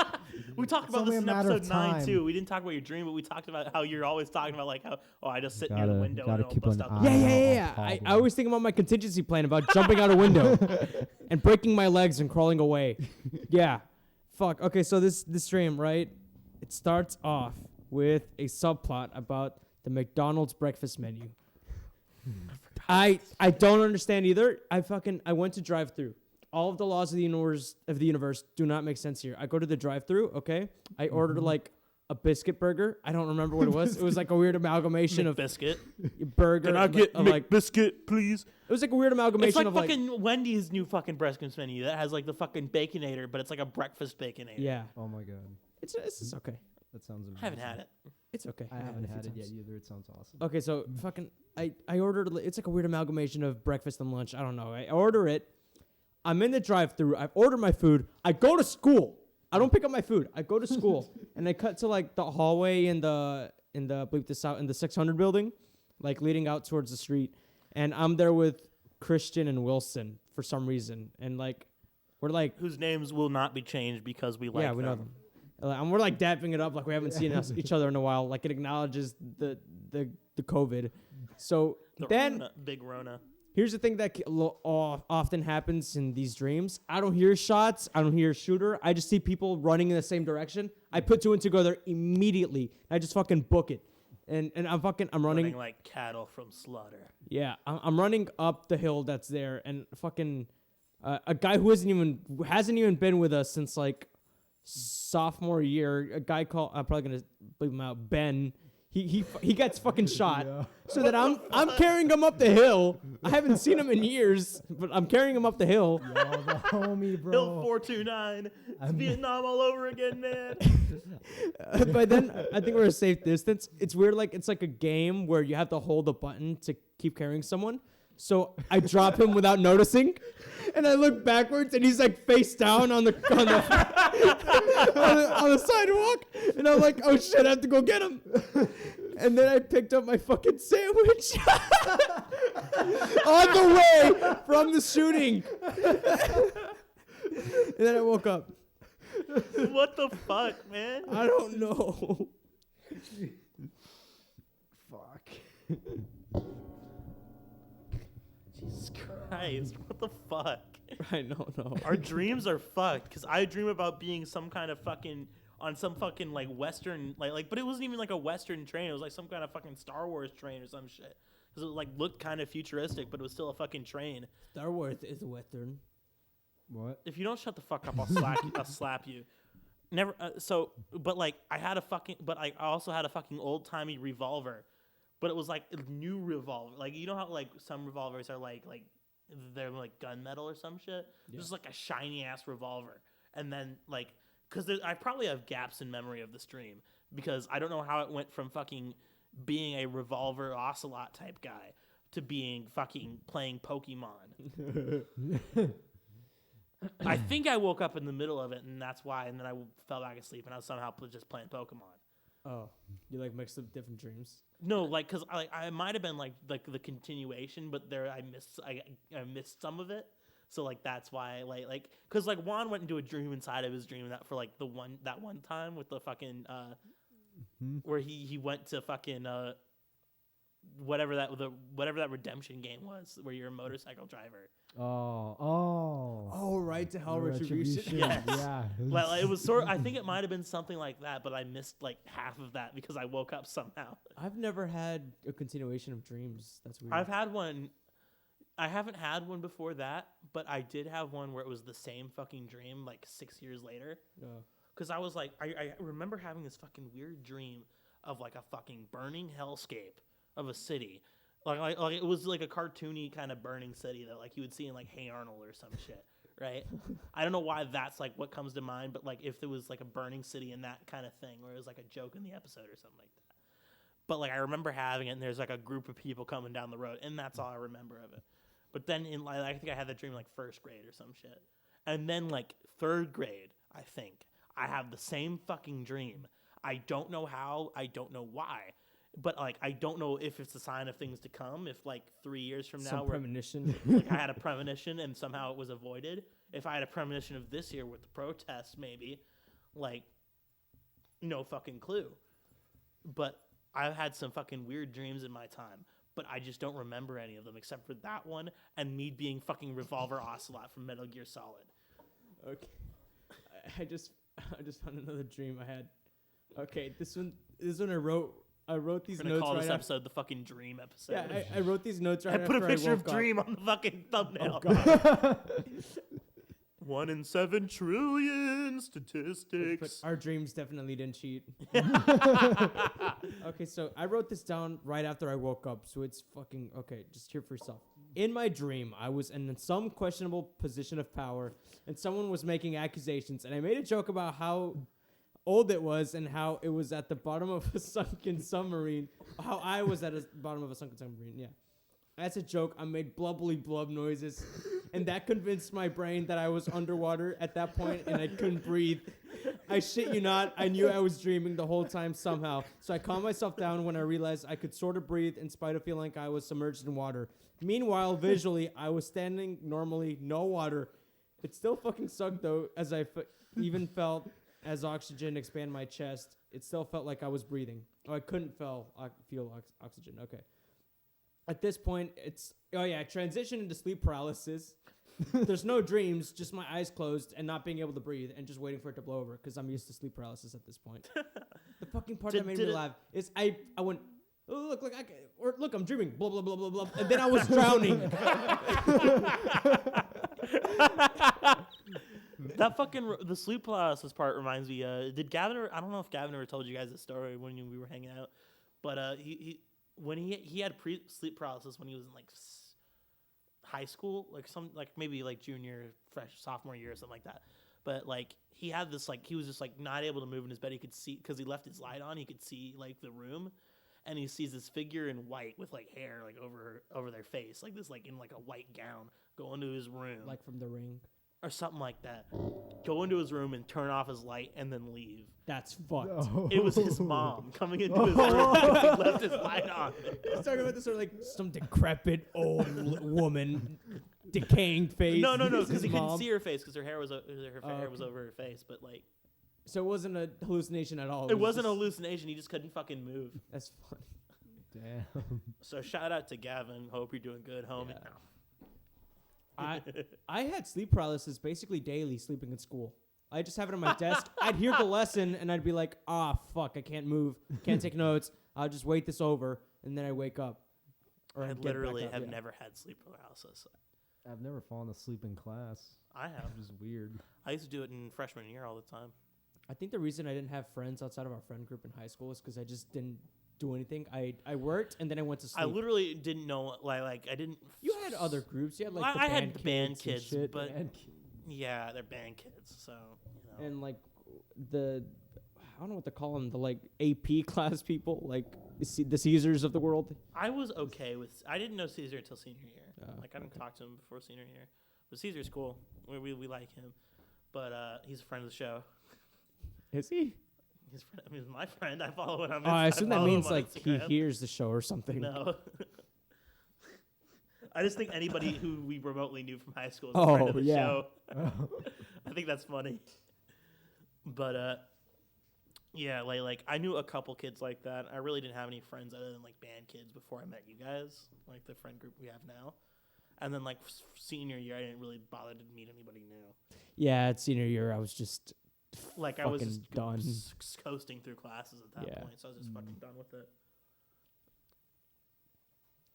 we talked about only this in a matter of episode 9 time. too. We didn't talk about your dream, but we talked about how you're always talking about like how I just sit near the window and gotta I'll keep bust an out the eye yeah. on I problem. always think about my contingency plan about jumping out a window and breaking my legs and crawling away. Yeah, fuck. Okay, so this dream, right? It starts off with a subplot about the McDonald's breakfast menu. I don't understand either. I went to drive-through. All of the laws of the universe do not make sense here. I go to the drive-through, okay? I ordered like a biscuit burger. I don't remember what it was. It was like a weird amalgamation of biscuit. burger. Can I get like biscuit, please? it was like a weird amalgamation It's like of fucking Wendy's new fucking breakfast menu that has like the fucking Baconator, but it's like a breakfast Baconator. yeah. Oh my god, It's okay. that sounds amazing. I haven't had it. It's okay. I I've haven't a had few it yet times. either. It sounds awesome. Okay, so fucking I ordered it's like a weird amalgamation of breakfast and lunch. I don't know. I order it. I'm in the drive-through. I've ordered my food. I go to school. I don't pick up my food. I go to school and I cut to like the hallway in the I believe in the 600 building, like leading out towards the street. And I'm there with Christian and Wilson for some reason. And like we're like Whose names will not be changed because we like yeah, we know them. And we're like dapping it up like we haven't seen each other in a while. Like it acknowledges the COVID. So The then Rona, big Rona. here's the thing that often happens in these dreams. I don't hear shots. I don't hear a shooter. I just see people running in the same direction. I put 2 and 2 together immediately. I just fucking book it. And I'm running like cattle from slaughter. yeah, I'm running up the hill that's there, and fucking a guy who hasn't even been with us since like sophomore year, a guy called, I'm probably gonna bleep him out, Ben. He gets fucking shot. Yeah. So that I'm carrying him up the hill. I haven't seen him in years, but I'm carrying him up the hill. Yo, the homie, bro. Hill 429. It's Vietnam all over again, man. By then, I think we're a safe distance. It's weird, like it's like a game where you have to hold a button to keep carrying someone. So I drop him without noticing, and I look backwards, and he's like face down on the on the sidewalk, and I'm like, oh shit, I have to go get him. And then I picked up my fucking sandwich on the way from the shooting, and then I woke up. What the fuck, man? I don't know. Fuck. Jesus Christ, what the fuck? I don't know. Our dreams are fucked, because I dream about being some kind of fucking, on some fucking, like, Western, like, but it wasn't even like a Western train, it was like some kind of fucking Star Wars train or some shit. Because it, like, looked kind of futuristic, but it was still a fucking train. Star Wars is a Western. What? If you don't shut the fuck up, I'll slap you. Never, but, like, I also had a fucking old-timey revolver. But it was like a new revolver. Like, you know how like some revolvers are like they're like gunmetal or some shit? Yeah. This is like a shiny ass revolver. And then like, because I probably have gaps in memory of this dream because I don't know how it went from fucking being a revolver ocelot type guy to being fucking playing Pokemon. I think I woke up in the middle of it, and that's why. And then I fell back asleep, and I was somehow just playing Pokemon. Oh, you like mixed up different dreams? No, like, cause I might have been like the continuation, but there I missed some of it. So like that's why like cause like Juan went into a dream inside of his dream that for like that one time with the fucking where he went to fucking whatever that redemption game was where you're a motorcycle driver. Oh, right to hell retribution. Yes. Yeah. Well, it was sort of, I think it might have been something like that, but I missed like half of that because I woke up somehow. I've never had a continuation of dreams. That's weird. I've had one. I haven't had one before that, but I did have one where it was the same fucking dream like 6 years later. Because I was like, I remember having this fucking weird dream of like a fucking burning hellscape of a city. Like it was like a cartoony kind of burning city that like you would see in like Hey Arnold or some shit, right? I don't know why that's like what comes to mind, but like if there was like a burning city and that kind of thing, where it was like a joke in the episode or something like that. But like I remember having it, and there's like a group of people coming down the road, and that's all I remember of it. But then in like I think I had that dream like first grade or some shit, and then like third grade, I think I have the same fucking dream. I don't know how, I don't know why. But, like, I don't know if it's a sign of things to come. If, like, 3 years from now... Some premonition. Like, I had a premonition and somehow it was avoided. If I had a premonition of this year with the protests, maybe, like, no fucking clue. But I've had some fucking weird dreams in my time. But I just don't remember any of them except for that one and me being fucking Revolver Ocelot from Metal Gear Solid. Okay. I just found another dream I had. Okay, this one I wrote these We're gonna notes call right this after. episode the fucking Dream episode. Yeah, I wrote these notes right I after put a picture I of woke Dream up. on the fucking thumbnail. Oh, God. 1 in 7 trillion statistics. But our dreams definitely didn't cheat. Okay, so I wrote this down right after I woke up, so it's fucking... Okay, just hear for yourself. In my dream, I was in some questionable position of power, and someone was making accusations, and I made a joke about how old it was and how it was at the bottom of a sunken submarine. How I was at the bottom of a sunken submarine, yeah. As a joke, I made blubbly blub noises, and that convinced my brain that I was underwater at that point and I couldn't breathe. I shit you not, I knew I was dreaming the whole time somehow. So I calmed myself down when I realized I could sort of breathe in spite of feeling like I was submerged in water. Meanwhile, visually, I was standing normally, no water. It still fucking sucked though, as I even felt as oxygen expand my chest. It still felt like I was breathing. Oh, I couldn't feel oxygen. Okay. At this point, transition into sleep paralysis. There's no dreams, just my eyes closed and not being able to breathe and just waiting for it to blow over because I'm used to sleep paralysis at this point. The fucking part that made me laugh is I went, oh, look, I'm dreaming, blah, blah, blah, blah, blah, and then I was drowning. That fucking the sleep paralysis part reminds me. Did Gavin? I don't know if Gavin ever told you guys this story when we were hanging out, but he had sleep paralysis when he was in like high school, like maybe like junior, sophomore year or something like that. But like he had this like he was just like not able to move in his bed. He could see because he left his light on. He could see like the room, and he sees this figure in white with like hair like over their face, like this like in like a white gown, go into his room Like from The Ring. or something like that. Go into his room and turn off his light and then leave. That's fucked. No. It was his mom coming into his room because he left his light on. He's talking about this sort of like some decrepit old woman, decaying face. No, His because he couldn't mom. see her face because her hair was hair was over her face. But like, So it wasn't a hallucination at all. it wasn't a just- hallucination. He just couldn't fucking move. That's fun. Damn. So shout out to Gavin. Hope you're doing good, homie. Yeah. I had sleep paralysis basically daily sleeping in school. I just have it on my desk. I'd hear the lesson and I'd be like, fuck, I can't move, can't take notes. I'll just wait this over, and then I wake up. Or I I'd get literally back up, have yeah. never had sleep paralysis. I've never fallen asleep in class. I have. Which is weird. I used to do it in freshman year all the time. I think the reason I didn't have friends outside of our friend group in high school is because I just didn't do anything. I worked and then I went to sleep. I literally didn't know like I didn't. You had other groups. You had like I the had band and kids, shit. but And yeah, they're band kids, so you know. And like I don't know what to call them, the like AP class people, like the Caesars of the world. I was okay with. I didn't know Caesar until senior year. Oh, Like I didn't talk to him before senior year. But Caesar's cool. We like him, but he's a friend of the show. Is he? He's my friend. I follow it on. Oh, I assume that follow him means on like he Instagram. hears the show or something. No. I just think anybody who we remotely knew from high school is a Oh, friend of the yeah. show. I think that's funny. But yeah, like I knew a couple kids like that. I really didn't have any friends other than like band kids before I met you guys, like the friend group we have now. And then like senior year, I didn't really bother to meet anybody new. Yeah, at senior year, I was just Like I was fucking just done. coasting through classes at that Yeah. point, so I was just fucking done with it.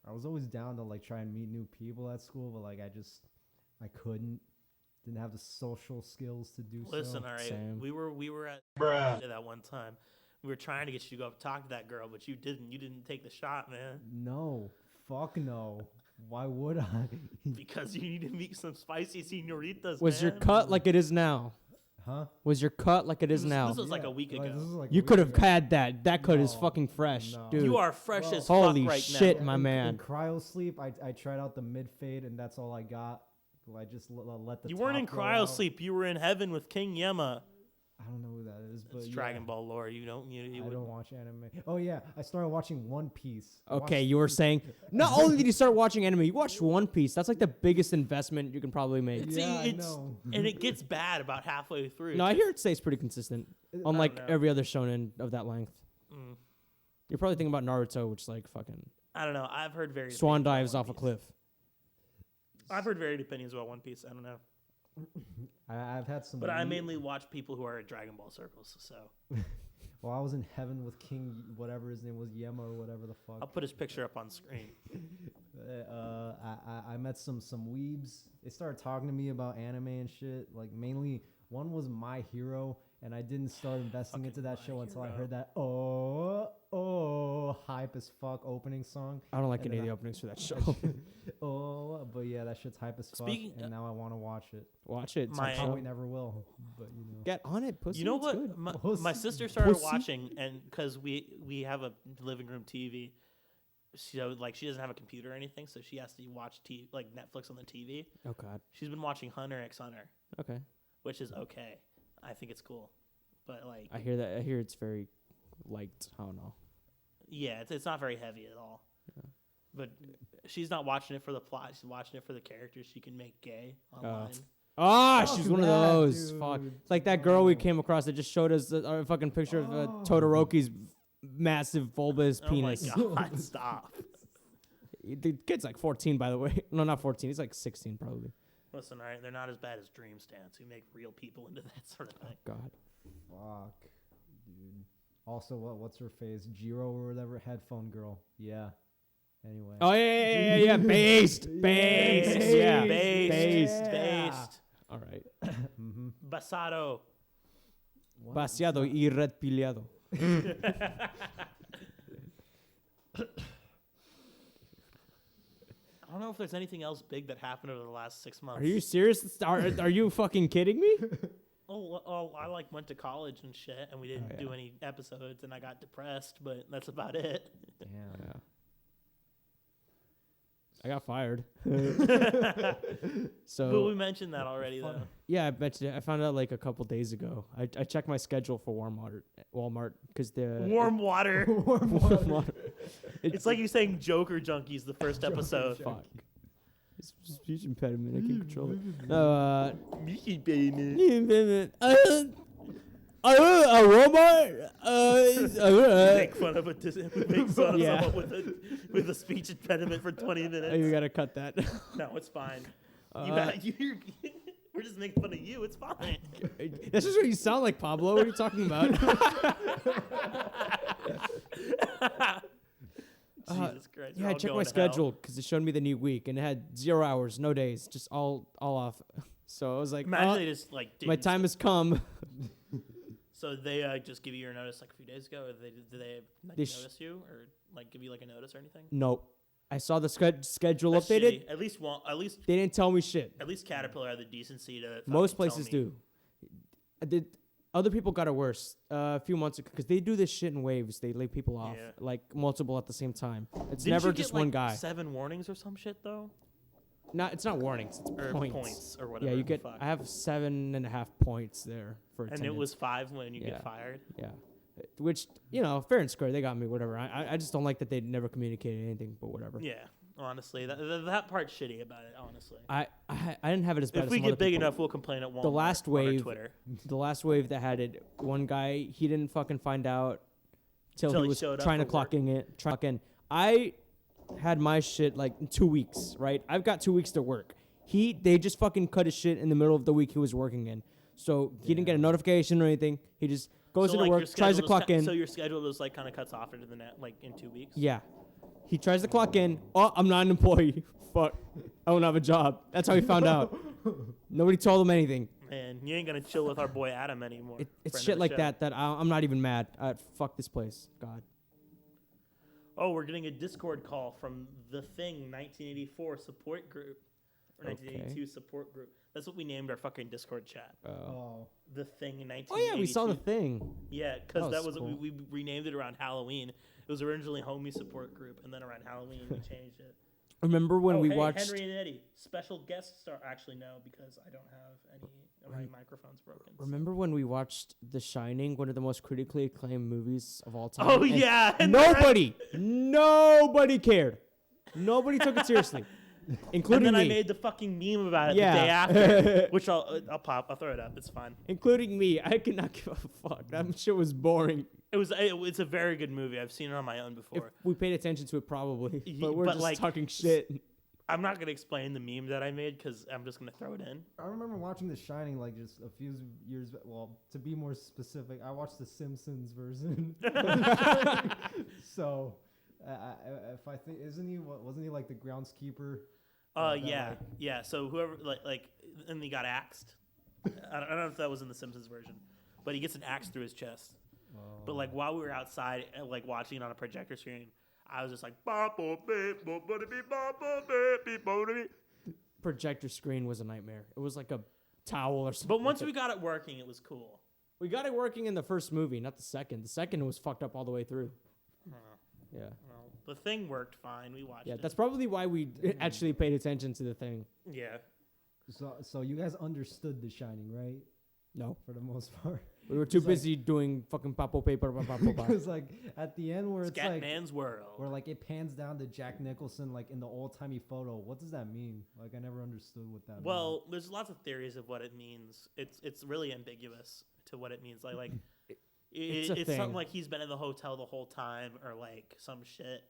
I was always down to like try and meet new people at school, but like I couldn't. Didn't have the social skills to do Listen, so. all right, Same. we were at that one time. We were trying to get you to go up and talk to that girl, but you didn't. You didn't take the shot, man, No. Fuck no. Why would I? because you need to meet some spicy senoritas. Was your man. cut like it is now? Huh? Was your cut like it is This now? was like a week ago. this is like a You week could have ago. had that. That cut is No, fucking fresh, no. dude. You are fresh Well, as holy fuck right shit, now. my man. In cryo sleep, I tried out the mid fade, and that's all I got. I just let the. You weren't in top grow cryo out. sleep. You were in heaven with King Yema. I don't know who that is, but It's yeah, Dragon Ball lore. You don't. You I wouldn't- don't watch anime. Oh yeah, I started watching One Piece. I Okay, watched- you were saying not only did you start watching anime, you watched One Piece. That's like the biggest investment you can probably make. See, Yeah, I it's know. and it gets bad about halfway through. No, I hear it stays pretty consistent, unlike know. every other shonen of that length. Mm. You're probably thinking about Naruto, which like fucking I don't know. I've heard varied swan opinions about dives One off a Piece. cliff. I've heard varied opinions about One Piece. I don't know, I've had some. but I weird- mainly watch people who are in Dragon Ball circles. So Well, I was in heaven with King, whatever his name was, Yema or whatever the fuck. I'll put his picture up on screen. I met some weebs. They started talking to me about anime and shit. Like mainly, one was My Hero, and I didn't start investing into that My show until I Hero. heard that hype as fuck opening song. I don't like And any of then the I- openings for that show. But yeah, that shit's hype as fuck. Speaking- And now I want to watch it. Watch it. It's My- a Probably show. never will, but you know. Get on it, pussy. You know it's what? good. My Pussy. sister started Pussy. watching, and because we have a living room TV, so like she doesn't have a computer or anything, so she has to watch like Netflix on the TV. Oh god. She's been watching Hunter x Hunter, Okay. which is okay. I think it's cool, but like I hear that. I hear it's very liked. I don't know. yeah, it's not very heavy at all. Yeah. But she's not watching it for the plot. She's watching it for the characters she can make gay online. Ah, Fuck she's one of that, those. Fuck. dude. It's like that girl we came across that just showed us a fucking picture of Todoroki's massive bulbous penis. Oh my god! Stop. The kid's like 14, by the way. No, not 14. He's like 16, probably. Listen, all right, they're not as bad as Dream Stance, who make real people into that sort of thing. God. Fuck, dude. Also, what's her face? Jiro or whatever, headphone girl. Yeah. Anyway. Oh yeah. Based. Based. Yeah. Based. Based. Based. All right. Mm-hmm. Basado. Vaciado y red piliado. I don't know if there's anything else big that happened over the last 6 months. Are you serious? Are you fucking kidding me? I like went to college and shit, and we didn't do any episodes, and I got depressed, but that's about it. Damn. Yeah. I got fired. But So we mentioned that already, though. yeah, I bet you. I found out like a couple days ago. I checked my schedule for Walmart because the Warm water. Walmart. It's like you saying "Joker Junkies" the first episode. Fuck. It's a speech impediment. I can't control it. Mickey baby. Walmart. Make fun of someone Yeah. with a speech impediment for 20 minutes. You gotta cut that. No, it's fine. Uh, We're just making fun of you. It's fine. That's just what you sound like, Pablo. What are you talking about? Jesus Christ. Yeah, I checked my schedule because it showed me the new week, and it had 0 hours, no days, just all off. So I was like, Imagine they just like my didn't- time has come. So they just give you your notice like a few days ago. Or did they like, They notice you or like give you like a notice or anything? Nope. I saw the schedule That's updated. shitty. At least They didn't tell me shit. Caterpillar had the decency to. Most fucking tell places me. do. Other people got it worse a few months ago because they do this shit in waves. They lay people off, Yeah. like multiple at the same time. It's Didn't never you get, just one like, guy. 7 warnings or some shit though. It's not warnings. It's Or points. or whatever. Yeah, you get. Fuck. I have 7.5 points there for And attendance. it was 5 when you Yeah. get fired. Yeah. Which, fair and square. They got me, whatever. I just don't like that they never communicated anything, but whatever. Yeah, honestly, that part's shitty about it. Honestly, I didn't have it as bad if as we some get other big people. enough, we'll complain at Walmart. The last on our wave- Twitter. The last wave that had it, one guy, he didn't fucking find out till Till he he was showed up trying to for clock work. in. I had my shit like in 2 weeks, right? I've got 2 weeks to work. They just fucking cut his shit in the middle of the week he was working in. So he didn't get a notification or anything. He just goes So, into like, work, your tries to schedule clock in. So your schedule was like kind of cuts off into the net like in 2 weeks. Yeah. He tries to clock in. Oh, I'm not an employee. Fuck. I don't have a job. That's how he found out. Nobody told him anything. Man, you ain't gonna chill with our boy Adam anymore. It's friend shit of the like show. that I'm not even mad. Fuck this place. God. Oh, we're getting a Discord call from the Thing 1984 support group. Or 1982 support group. That's what we named our fucking Discord chat. Oh. The Thing in 1982. Oh, yeah, we saw the thing. Yeah, because That that was was cool. we renamed it around Halloween. It was originally Homie Support Group, and then around Halloween we changed it. Remember when we hey, watched... Henry and Eddie, special guest star. Actually, no, because I don't have any of my microphones broken. so- Remember when we watched The Shining, one of the most critically acclaimed movies of all time? Oh and yeah, and nobody cared. Nobody took it seriously, And including then me. I made the fucking meme about it Yeah. the day after, which I'll throw it up. It's fine. Including me. I could not give a fuck. That shit was boring. It's a very good movie. I've seen it on my own If before. we paid attention to it, probably. Ye- But we're but, just like, talking shit. I'm not gonna explain the meme that I made because I'm just gonna throw it in. I remember watching The Shining like just a few years. Well, to be more specific, I watched the Simpsons version. So, if I think, wasn't he like the groundskeeper? That, Yeah, like- yeah. So whoever and he got axed. I don't know if that was in the Simpsons version, but he gets an axe through his chest. But like while we were outside, like watching it on a projector screen, I was just like, Projector screen was a nightmare. It was like a towel or something. but once we got it working, it was cool. We got it working in the first movie, not the second. The second was fucked up all the way through. Yeah. Well, the Thing worked fine. We watched Yeah, it. that's probably why we actually paid attention to the thing. Yeah. So you guys understood The Shining, right? No. For the most part. We were too It's like- busy doing fucking papo paper. Because like at the end where it's like Scatman's World. where like it pans down to Jack Nicholson like in the old timey photo. What does that mean? Like I never understood what that. Well, there's lots of theories of what it means. It's really ambiguous to what it means. Like It's a it's thing. something like he's been in the hotel the whole time, or like some shit.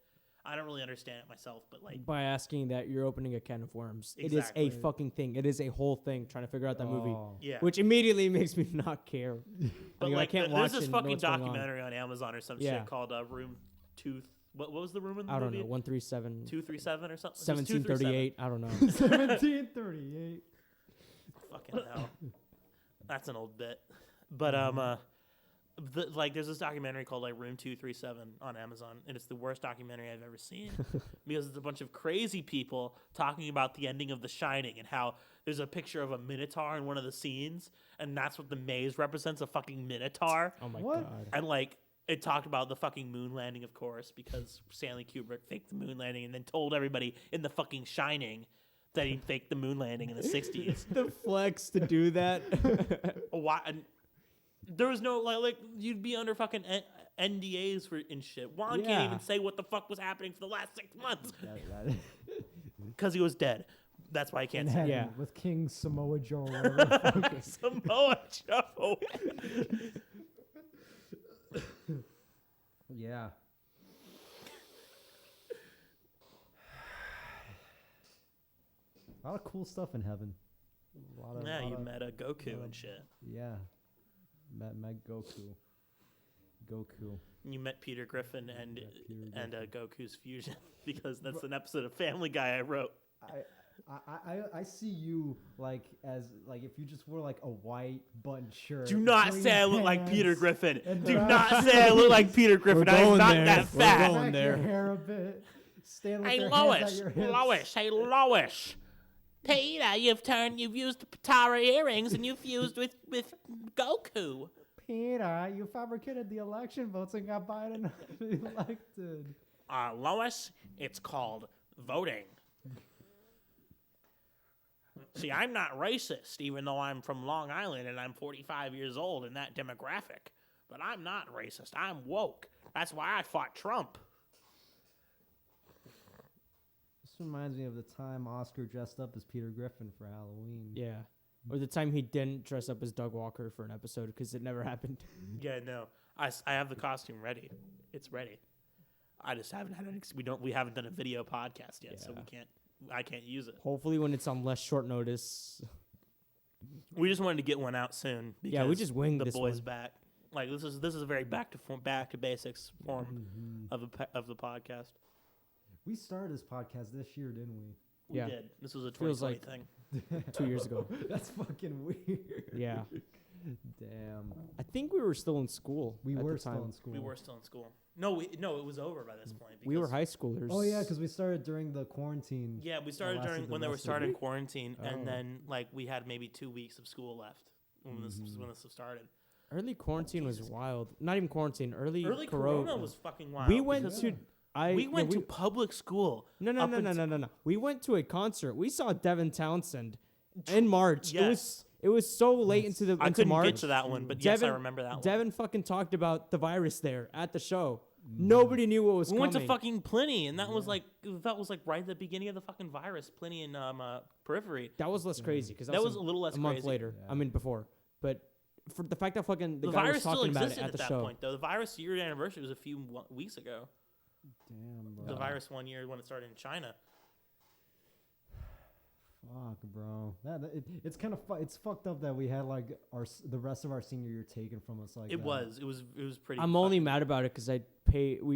I don't really understand it myself, but like By asking that, you're opening a can of worms. It Exactly. is a fucking thing. It is a whole thing trying to figure out that movie. Oh. yeah. Which immediately makes me not care. but I like can't there's watch this and know fucking what's going on. documentary on Amazon or some Yeah. shit called Room Two. What was the room in the I don't movie? know. 137. 237 or something. 1738. I don't know. 1738. Fucking hell. That's an old bit. But there's this documentary called like Room 237 on Amazon, and it's the worst documentary I've ever seen because it's a bunch of crazy people talking about the ending of The Shining and how there's a picture of a minotaur in one of the scenes, and that's what the maze represents, a fucking minotaur. Oh my What? god. And like it talked about the fucking moon landing, of course, because Stanley Kubrick faked the moon landing and then told everybody in the fucking Shining that he faked the moon landing in the 60s. The flex to do that. Why? And there was no like you'd be under fucking NDAs for and shit. Juan Yeah. can't even say what the fuck was happening for the last 6 months That- because he was dead. That's why I in can't say heaven Yeah. with King Samoa Joe. or whatever the fuck it- Samoa Joe. Yeah. A lot of cool stuff in heaven. Yeah, you met a Goku and shit. Yeah. Met Goku. Goku. You met Peter Griffin and Peter Goku's fusion because that's an episode of Family Guy I wrote. I see you like as like if you just wore like a white button shirt. Do not clean say I look like Peter pants, Griffin. and Do brown not say I look like Peter Griffin. I'm going not there. that We're fat. going back there. your hair a bit. Stand with Hey your hands at Lois, your hips. Lois, hey Lois. Peter, you've used the Patara earrings and you've fused with Goku. Peter, you fabricated the election votes and got Biden elected. Lois, it's called voting. See, I'm not racist, even though I'm from Long Island and I'm 45 years old in that demographic. But I'm not racist. I'm woke. That's why I fought Trump. This reminds me of the time Oscar dressed up as Peter Griffin for Halloween. Yeah. Or the time he didn't dress up as Doug Walker for an episode because it never happened. Yeah, no. I have the costume ready. It's ready. I just haven't had we haven't done a video podcast yet, so Yeah. I can't use it. Hopefully when it's on less short notice. We just wanted to get one out soon. Because Yeah, we just winged the this boys one. back. Like this is a very back to basics form of the podcast. We started this podcast this year, didn't we? We Yeah. did. This was a Feels 2020 like- thing. 2 years ago. That's fucking weird. Yeah. Damn. I think we were still in school. We at were the still time. in school. We were still in school. No, it was over by this point. We were because- high schoolers. Oh yeah, because we started during the quarantine. Yeah, we started lasted during the when they were rest of starting it. quarantine, Oh. and then like we had maybe 2 weeks of school left when this started. Early quarantine was wild. Not even quarantine. Early Corona was fucking wild. We went because to. we went to public school. No. up until- No. We went to a concert. We saw Devin Townsend in March. Yes. It was so late into I into couldn't March. get to that one, but yes, I remember that one. Devin fucking talked about the virus there at the show. Nobody knew what was We coming. went to fucking Pliny, and that was like right at the beginning of the fucking virus. Pliny and Periphery. That was less crazy because That was a little less a month crazy. later. Yeah. I mean before, but for the fact that fucking the The guy was virus still talking about it existed at at the that show. point, though. The virus year anniversary was a few weeks ago. Damn, bro. The virus 1 year when it started in China. Fuck, bro. It's kind of it's fucked up that we had like the rest of our senior year taken from us like It that. was pretty. I'm only fucking- mad about it because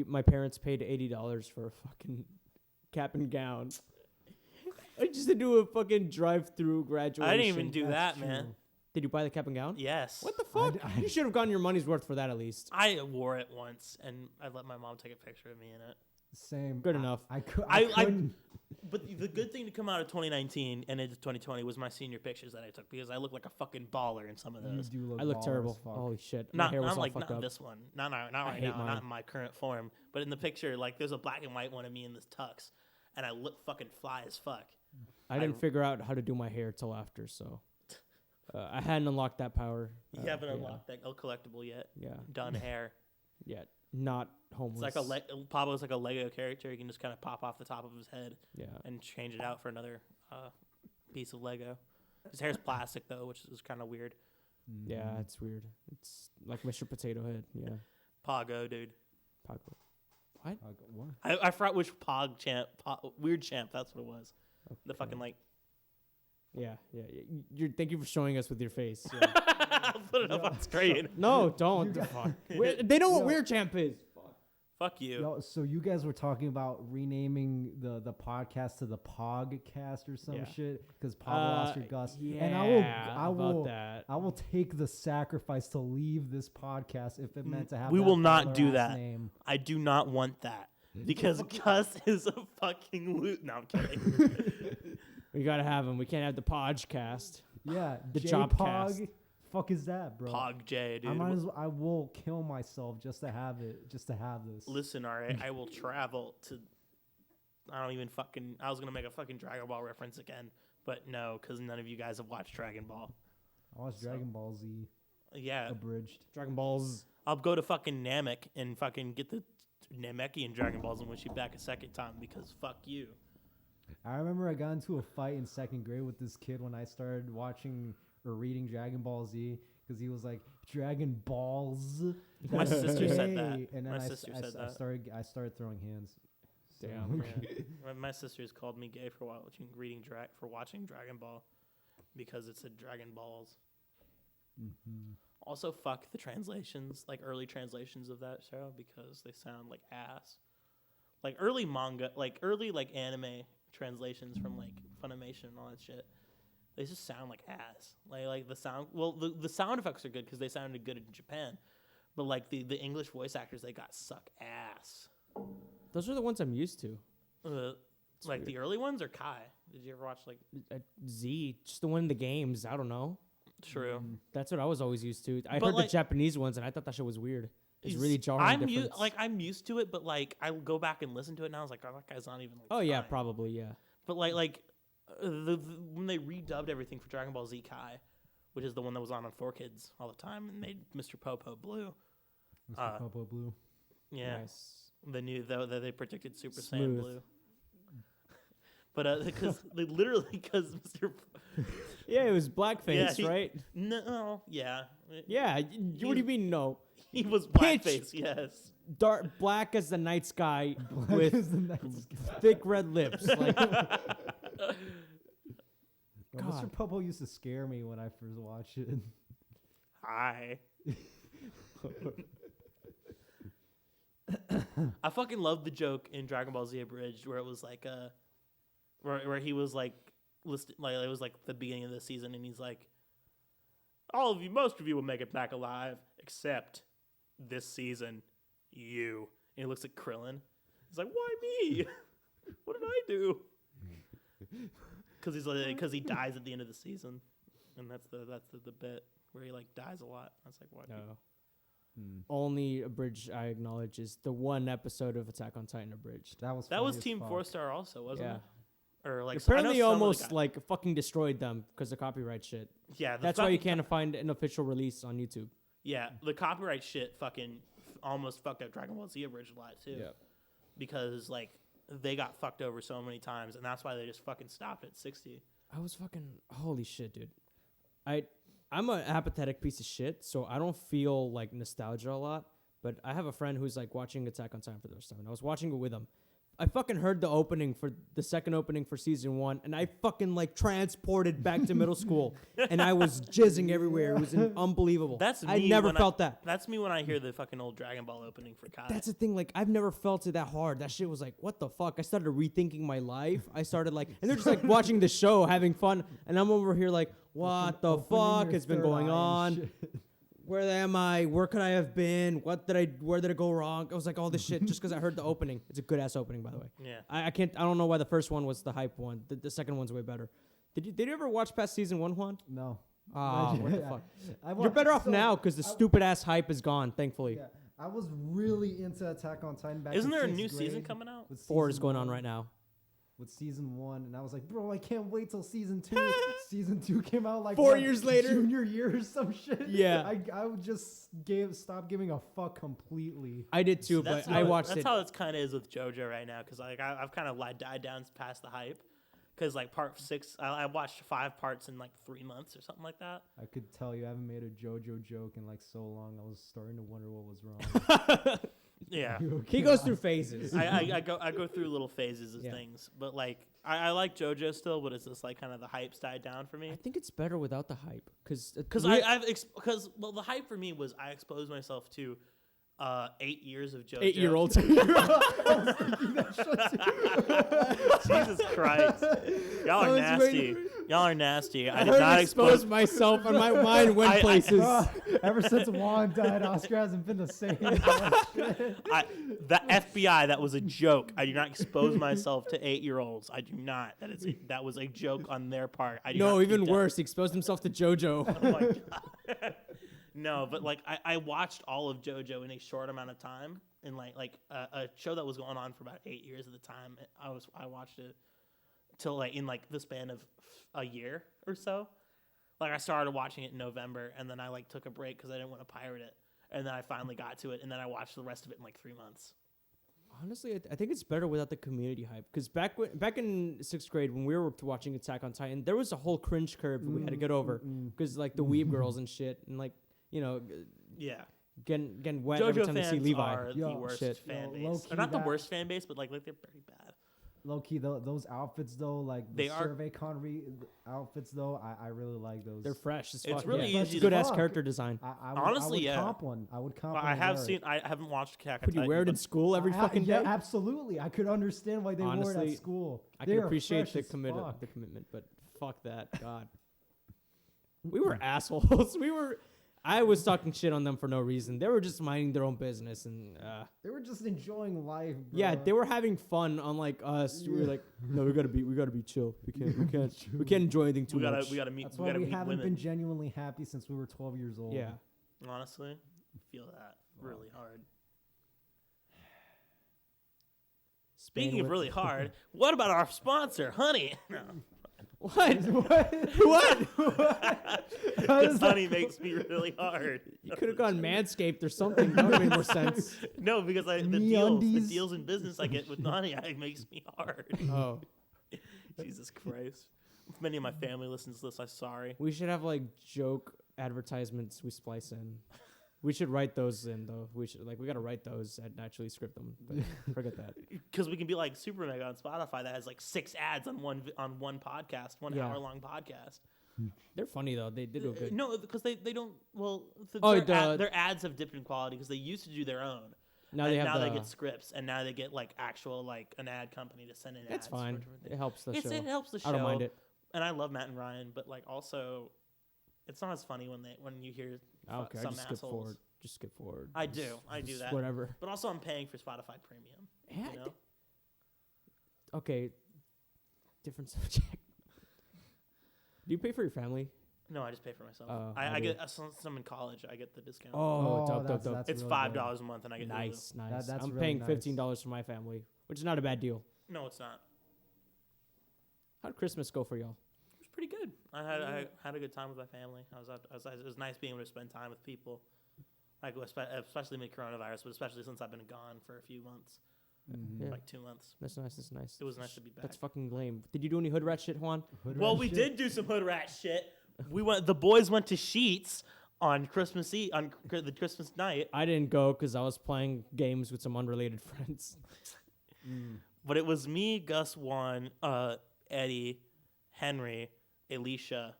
my parents paid $80 for a fucking cap and gown. I just had to do a fucking drive-through graduation. I didn't even do That's that, man. true. Did you buy the cap and gown? Yes. What the fuck? You should have gotten your money's worth for that at least. I wore it once, and I let my mom take a picture of me in it. Same. Good enough. I I couldn't. But the good thing to come out of 2019 and into 2020 was my senior pictures that I took because I look like a fucking baller in some of You those. do look I look baller terrible. as fuck. Holy shit. My Not hair was all like fucked not up. this one, not right hate now, mine. not in my current form. But in the picture, like there's a black and white one of me in this tux, and I look fucking fly as fuck. I didn't figure out how to do my hair till after, so I hadn't unlocked that power. You haven't yeah. unlocked that collectible yet. Yeah, Done hair. yet not homeless. It's like Pablo's like a Lego character. You can just kind of pop off the top of his head yeah. and change it out for another piece of Lego. His hair's plastic though, which is kind of weird. Yeah, it's weird. It's like Mr. Potato Head. Yeah, Pogo, dude. Paco. What? What? I forgot which weird champ. That's what it was. The Okay. fucking like. Yeah. Thank you for showing us with your face. Yeah. I'll put it up on screen. No, don't. Fuck. They know what Weird Champ is. Fuck. Fuck you. Yo, so you guys were talking about renaming the podcast to the PogCast or some Yeah. shit because Pablo lost your Gus. Yeah, And I will take the sacrifice to leave this podcast if it meant to have. We that will not baller do ass that. Name. I do not want that because Gus is a fucking loot. No, I'm kidding. We gotta have him. We can't have the PogCast. Yeah, The J-Pog. Jobcast. Fuck is that, bro? Pog J, dude. I will kill myself just to have it, just to have this. Listen, all right, I will travel to. I don't even fucking. I was gonna make a fucking Dragon Ball reference again, but no, because none of you guys have watched Dragon Ball. I watched Dragon Ball Z Yeah, abridged. Dragon Balls. I'll go to fucking Namek and fucking get the Namekian Dragon Balls and wish you back a second time because fuck you. I remember I got into a fight in 2nd grade with this kid when I started watching or reading Dragon Ball Z because he was like Dragon Balls. My That's sister said gay." that. And then My I, sister I, said I that. started throwing hands. So- Damn. Yeah. My sister's called me gay for watching Dragon Ball because it said Dragon Balls. Mhm. Also, fuck the translations, like early translations of that show because they sound like ass. Like early manga, like early like anime translations from like Funimation and all that shit. They just sound like ass. Like the sound. Well, the sound effects are good because they sounded good in Japan, but like the English voice actors they got suck ass. Those are the ones I'm used to. Like weird. the early ones or Kai? Did you ever watch like? Z, just the one in the games. I don't know. True. That's what I was always used to. I But, heard like- the Japanese ones, and I thought that shit was weird. It's Is- really jarring. difference. I'm used to it, but like I go back and listen to it, and I was like, oh, that guy's not even. Like, Oh yeah, trying. probably yeah. But when they redubbed everything for Dragon Ball Z Kai, which is the one that was on 4Kids all the time, and made Mr. Popo blue. Mr. Popo Blue. Yeah, Nice. they knew that they predicted Super Saiyan Smooth. blue. But because because Mr. Yeah, it was blackface, he- right? No, yeah, Yeah. What do you mean no? he was Pitch. blackface. Yes. Dark black as the night sky Black with is the night sky. thick red lips. Like, Bro, God. Mr. Popo used to scare me when I first watched it. Hi. I fucking love the joke in Dragon Ball Z Abridged where it was like where he was like listed, like it was like the beginning of the season and he's like, most of you will make it back alive except this season, you. And he looks at Krillin. He's like, why me? What did I do? Because he dies at the end of the season, and that's the bit where he like dies a lot. I was like, what? no. Only abridged I acknowledge is the one episode of Attack on Titan abridged. That was That funny was as Team fuck. 4-Star also, wasn't Yeah. it? Or like Apparently, I know some of the almost guys- like fucking destroyed them because of copyright shit. yeah. That's why you can't find an official release on YouTube. Yeah, the copyright shit fucking almost fucked up Dragon Ball Z Abridged a lot too. Because like they got fucked over so many times, and that's why they just fucking stopped at 60. I was fucking holy shit, dude. I'm an apathetic piece of shit, so I don't feel like nostalgia a lot. But I have a friend who's like watching Attack on Titan for the first time, and I was watching it with him. I fucking heard the second opening for season 1, and I fucking like transported back to middle school, and I was jizzing everywhere. It was unbelievable. That's I me never when felt that. That's me when I hear the fucking old Dragon Ball opening for Kai. That's the thing. Like, I've never felt it that hard. That shit was like, what the fuck? I started rethinking my life. I started like, and they're just like watching the show, having fun, and I'm over here like, what the Opening fuck your has been third going eye on? and shit. Where am I? Where could I have been? Where did it go wrong? I was like, all this shit just because I heard the opening. It's a good ass opening, by the way. yeah. I don't know why the first one was the hype one. The second one's way better. Did you ever watch past season 1, Juan? No. Ah, Imagine- what the yeah. fuck? You're better off so now because the I- stupid ass hype is gone, thankfully. Yeah, I was really into Attack on Titan back. Isn't in there a 6th new season grade coming out? with 4 is season going on 1 right now. With season 1, and I was like, bro, I can't wait till season 2. Season 2 came out like 4 what, years later? junior year or some shit. Yeah. I would just stop giving a fuck completely. I did too, That's but how I watched That's it. how it's kind of is with JoJo right now, because like I've kind of died down past the hype, because like part 6, I watched 5 parts in like 3 months or something like that. I could tell you I haven't made a JoJo joke in like so long. I was starting to wonder what was wrong. Yeah. You He okay? goes through phases. I go through little phases of Yeah. things, but like I like JoJo still, but it's just like kind of the hype's died down for me. I think it's better without the hype, because Because the hype for me was I exposed myself to 8 years of JoJo. 8-year-olds. Jesus Christ. Y'all I are was nasty. waiting Y'all are nasty. I I did heard not expose expose. myself, and my mind went places. Ever since Juan died, Oscar hasn't been the same. The FBI, that was a joke. I do not expose myself to 8-year-olds. I do not. That was a joke on their part. I do No, not even keep that. worse. He exposed himself to JoJo. Oh my God. No, but like I watched all of JoJo in a short amount of time, in like a show that was going on for about 8 years at the time. I watched it till like in like the span of a year or so. Like I started watching it in November, and then I like took a break because I didn't want to pirate it, and then I finally got to it, and then I watched the rest of it in like 3 months. Honestly, I think it's better without the community hype. Because back in 6th grade, when we were watching Attack on Titan, there was a whole cringe curve that we had to get over. Because like the weeb girls and shit, and like Yeah. getting wet every JoJo time they see fans Levi. are the worst shit. fan Yo, base. low-key Or not the that- worst fan base, but like they're pretty bad. Low key, those outfits though, like They the are- Survey Con outfits though, I really like those. They're fresh as It's fuck. really yeah. easy to Good ass fuck. character design. I Honestly, would yeah. comp one. I would comp Well, one. I have wear seen. it. I haven't watched Attack on Would you Titan, wear it in but school every fucking yeah, day? absolutely. I could understand why they wore it Honestly, at school. I They can are appreciate fresh the as commitment, fuck. but fuck that, God. We were assholes. I was talking shit on them for no reason. They were just minding their own business, and They were just enjoying life. Bro. yeah, they were having fun. Unlike us, we were like, no, we gotta be chill. We can't enjoy anything too we gotta much. we gotta meet. That's We why gotta we meet haven't women. been genuinely happy since we were 12 years old. Yeah, Honestly, I feel that really hard. Speaking of really hard, what about our sponsor, Honey? No. what? what? Because Honey makes me really hard. You could have gone Manscaped or something. That would have made more sense. No, because the MeUndies. deals in business I get with Honey, it makes me hard. Oh, Jesus Christ. If many of my family listens to this, I'm sorry. we should have like joke advertisements we splice in. We should write those in though. We gotta write those and actually script them. But forget that. Because we can be like Super Mega on Spotify that has like 6 ads on one podcast, 1 Yeah. hour long podcast. They're funny though. They do good. No, because they don't. Well, their ads have dipped in quality because they used to do their own. Now And they have now they the- get scripts, and now they get like actual like an ad company to send in ads. It's for fine. different things. It helps the show. It helps the show. I don't mind it. And I love Matt and Ryan, but like also, it's not as funny when you hear I don't care. I some just skip assholes. forward. Just skip forward. I Just- do just that. Whatever. But also, I'm paying for Spotify Premium. Yeah, You know? Okay. Different subject. Do you pay for your family? No, I just pay for myself. Oh, I I get do. since I'm in college, I get the discount. Oh, dope. that's It's really $5 a month, and I get Nice. that's I'm really paying nice. $15 for my family, which is not a bad deal. Hulu. No, it's not. How'd Christmas go for y'all? It was pretty good. I had a good time with my family. It was nice being able to spend time with people, like especially mid coronavirus, but especially since I've been gone for a few months, Yeah. like 2 months. That's nice. That's nice. It was nice to be back. That's fucking lame. Did you do any hood rat shit, Juan? Well, we did do some hood rat shit. The boys went to Sheets on Christmas Eve, on the Christmas night, I didn't go because I was playing games with some unrelated friends. but it was me, Gus, Juan, Eddie, Henry, Alicia,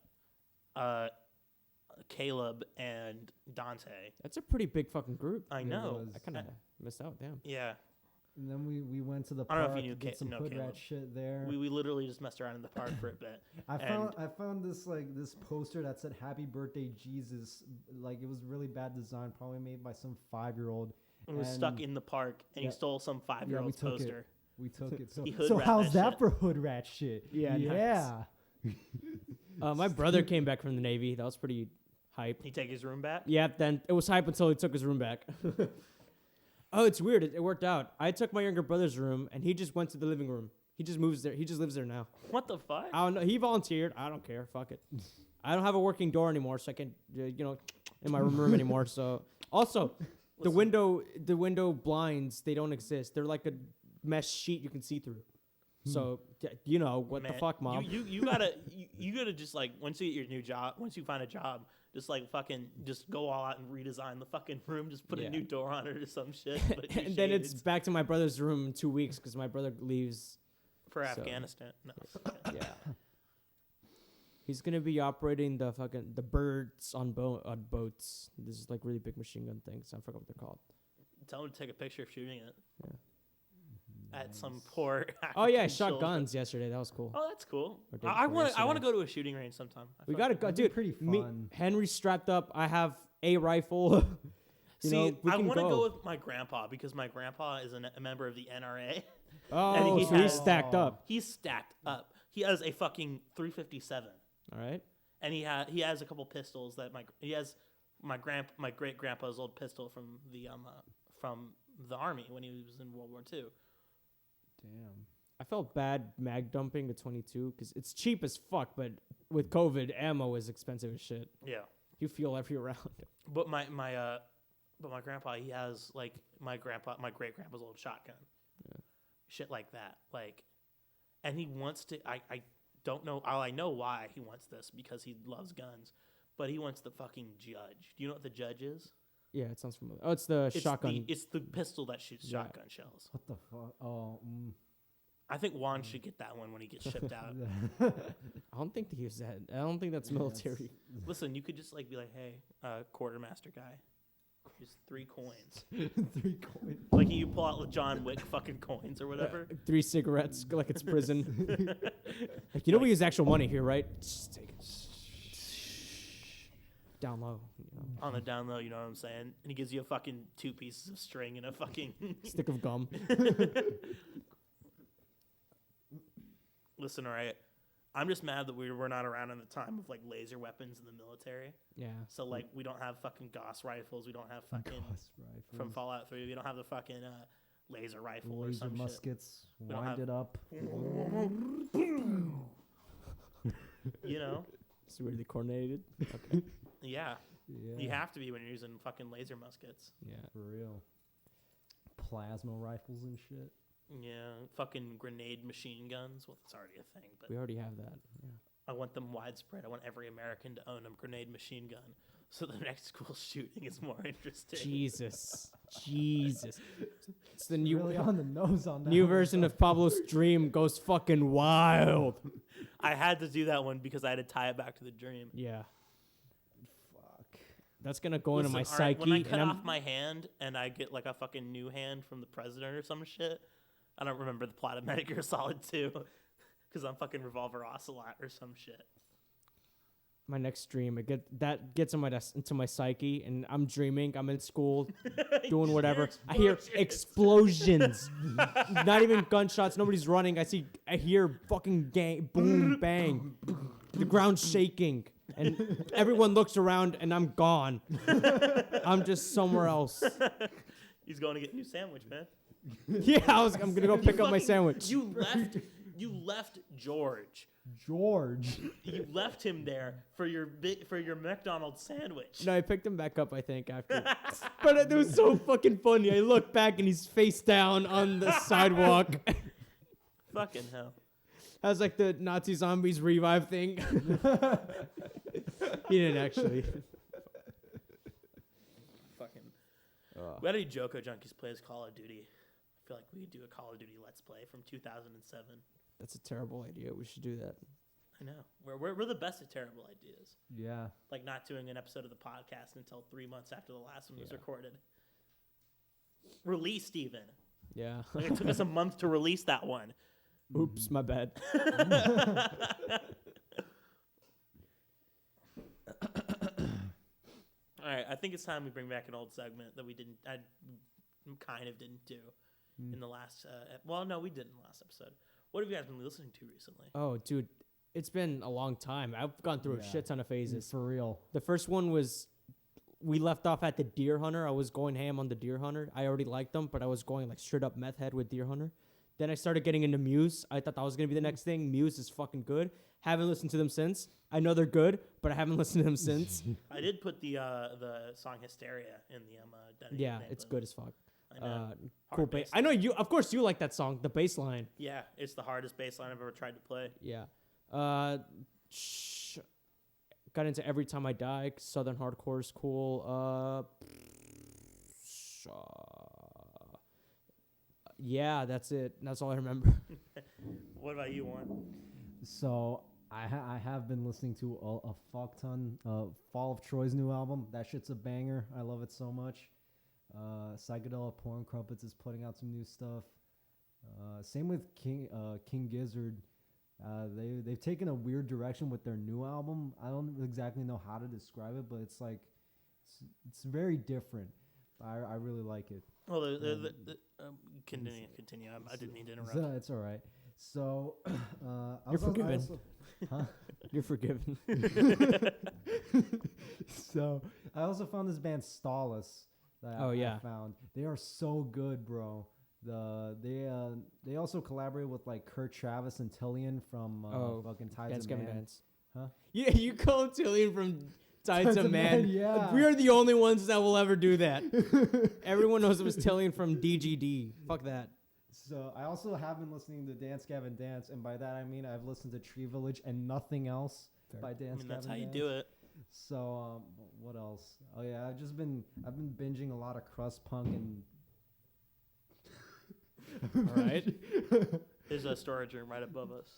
Caleb, and Dante. That's a pretty big fucking group. I It know. was. I kind of missed out. Damn. Yeah. And then we went to the I don't know park, if you knew did some know hood Caleb. rat shit there. We literally just messed around in the park for a bit. I found this poster that said "Happy Birthday Jesus." Like it was really bad design, probably made by some 5-year-old. It was stuck in the park, and Yeah. you stole some 5-year-old's took it. poster. We took it. So, He hood so rat how's that that shit. for hood rat shit? Yeah, Yeah. My brother came back from the Navy. That was pretty hype. He take his room back. Yeah, then it was hype until he took his room back. Oh, it's weird. It worked out. I took my younger brother's room, and he just went to the living room. He just moves there. He just lives there now. What the fuck? I don't know. He volunteered. I don't care. Fuck it. I don't have a working door anymore, so I can't, in my room anymore. So also, the window blinds, they don't exist. They're like a mesh sheet you can see through. So what Man, the fuck, mom? You gotta just like once you get your new job, once you find a job, just like fucking just go all out and redesign the fucking room. Just put a Yeah. new door on it or some shit. Put new And then it's shades back to my brother's room in 2 weeks because my brother leaves. for so- Afghanistan. No. Yeah. He's gonna be operating the birds on boats. This is like really big machine gun things. I forgot what they're called. Tell him to take a picture of shooting it. Yeah. At some poor. Oh yeah, I African shot children. guns yesterday. That was cool. Oh, that's cool. Or day I before want to yesterday. go to a shooting range sometime. We feel gotta like- go, That'd be dude. pretty Me, fun. Henry's strapped up. I have a rifle. You know, See, we I can want to go. go with my grandpa because my grandpa is a member of the NRA. Oh, he so he's has- stacked up. He's stacked up. He has a fucking 357, All right. and he has a couple pistols that my great grandpa's old pistol from the army when he was in World War II. Damn. I felt bad mag dumping a 22 because it's cheap as fuck, but with COVID, ammo is expensive as shit. Yeah, You feel every round. but my grandpa, he has like my great grandpa's old shotgun, shit like that, like, and he wants to. I don't know. I know why he wants this because he loves guns, but he wants the fucking Judge. Do you know what the Judge is? Yeah, it sounds familiar. Oh, it's the shotgun. It's the pistol that shoots Yeah. shotgun shells. What the fuck? Oh. I think Juan should get that one when he gets shipped out. I don't think they use that. I don't think that's military. Listen, you could just like be like, hey, quartermaster guy, just 3 coins. 3 coins. Like you pull out the John Wick fucking coins or whatever. 3 cigarettes, like it's prison. Like, you know we use actual money here, right? Just take it. Down low. You know. On the down low, you know what I'm saying? And he gives you a fucking 2 pieces of string and a fucking Stick of gum. Listen, all right. I'm just mad that we're not around in the time of like laser weapons in the military. Yeah. So like we don't have fucking Gauss rifles. We don't have fucking Gauss rifles. from Fallout 3. We don't have the fucking laser rifle or Laser some muskets. don't Wind have- it up. shit. You know? It's really coordinated. Okay. Yeah. Yeah. You have to be when you're using fucking laser muskets. Yeah. For real. Plasma rifles and shit. Yeah. Fucking grenade machine guns. Well, it's already a thing, but We already have that. Yeah. I want them widespread. I want every American to own a grenade machine gun. So the next school shooting is more interesting. Jesus. Jesus. It's the new Really on the nose on that. new one. version of Pablo's Dream goes fucking wild. I had to do that one because I had to tie it back to the dream. Yeah. Fuck. That's gonna go into my Listen, all right, psyche. when I cut and off my hand and I get like a fucking new hand from the president or some shit, I don't remember the plot of Metal Gear Solid 2 because I'm fucking Revolver Ocelot or some shit. my next dream, that gets into my psyche, and I'm dreaming. I'm in school, doing whatever. I hear explosions, not even gunshots. Nobody's running. I hear fucking boom, bang, the ground's shaking, and everyone looks around, and I'm gone. I'm just somewhere else. He's going to get a new sandwich, man. Yeah, I'm gonna go pick up my sandwich. You left George. You left him there for your McDonald's sandwich. No, I picked him back up, I think, after. But it was so fucking funny. I look back and he's face down on the sidewalk. Fucking hell. That was like the Nazi zombies revive thing. He didn't actually. Fucking. We gotta do JOCO Junkies plays Call of Duty. I feel like we could do a Call of Duty Let's Play from 2007. That's a terrible idea. We should do that. I know. We're the best at terrible ideas. Yeah. Like not doing an episode of the podcast until 3 months after the last one was recorded. Released even. Yeah. Like it took us a month to release that one. Oops, my bad. All right, I think it's time we bring back an old segment that I kind of didn't do in the last. Well, no, we did in the last episode. What have you guys been listening to recently? Oh, dude, it's been a long time. I've gone through a shit ton of phases. For real. The first one was we left off at the Deer Hunter. I was going ham on the Deer Hunter. I already liked them, but I was going like straight up meth head with Deer Hunter. Then I started getting into Muse. I thought that was going to be the next thing. Muse is fucking good. Haven't listened to them since. I know they're good, but I haven't listened to them since. I did put the song Hysteria in the Dunny Yeah, name, it's but good as fuck. I know. Cool Hard bass. bass I know you. Of course, you like that song, the bass line. Yeah, it's the hardest bass line I've ever tried to play. Yeah. Got into Every Time I Die. Southern hardcore is cool. Yeah, that's it. That's all I remember. What about you, Juan? So I have been listening to a fuck ton. Fall of Troy's new album. That shit's a banger. I love it so much. Psychedelic Porn Crumpets is putting out some new stuff. Same with King Gizzard. They've taken a weird direction with their new album. I don't exactly know how to describe it, but it's like it's very different. I really like it. Well, continue. I didn't mean to interrupt. It's all right. So You're forgiven. You're forgiven. So I also found this band Stalus. I found they are so good, bro. They also collaborate with like Kurt Travis and Tillian from fucking Tides of Man. Dance. Huh? Yeah, you call him Tillian from Tides of Man. Yeah, We are the only ones that will ever do that. Everyone knows it was Tillian from DGD. Fuck that. So I also have been listening to Dance Gavin Dance, and by that I mean I've listened to Tree Village and nothing else by Dance Gavin that's how you Dance. do it. So what else? Oh yeah, I've been binging a lot of crust punk and. All right. There's a storage room right above us.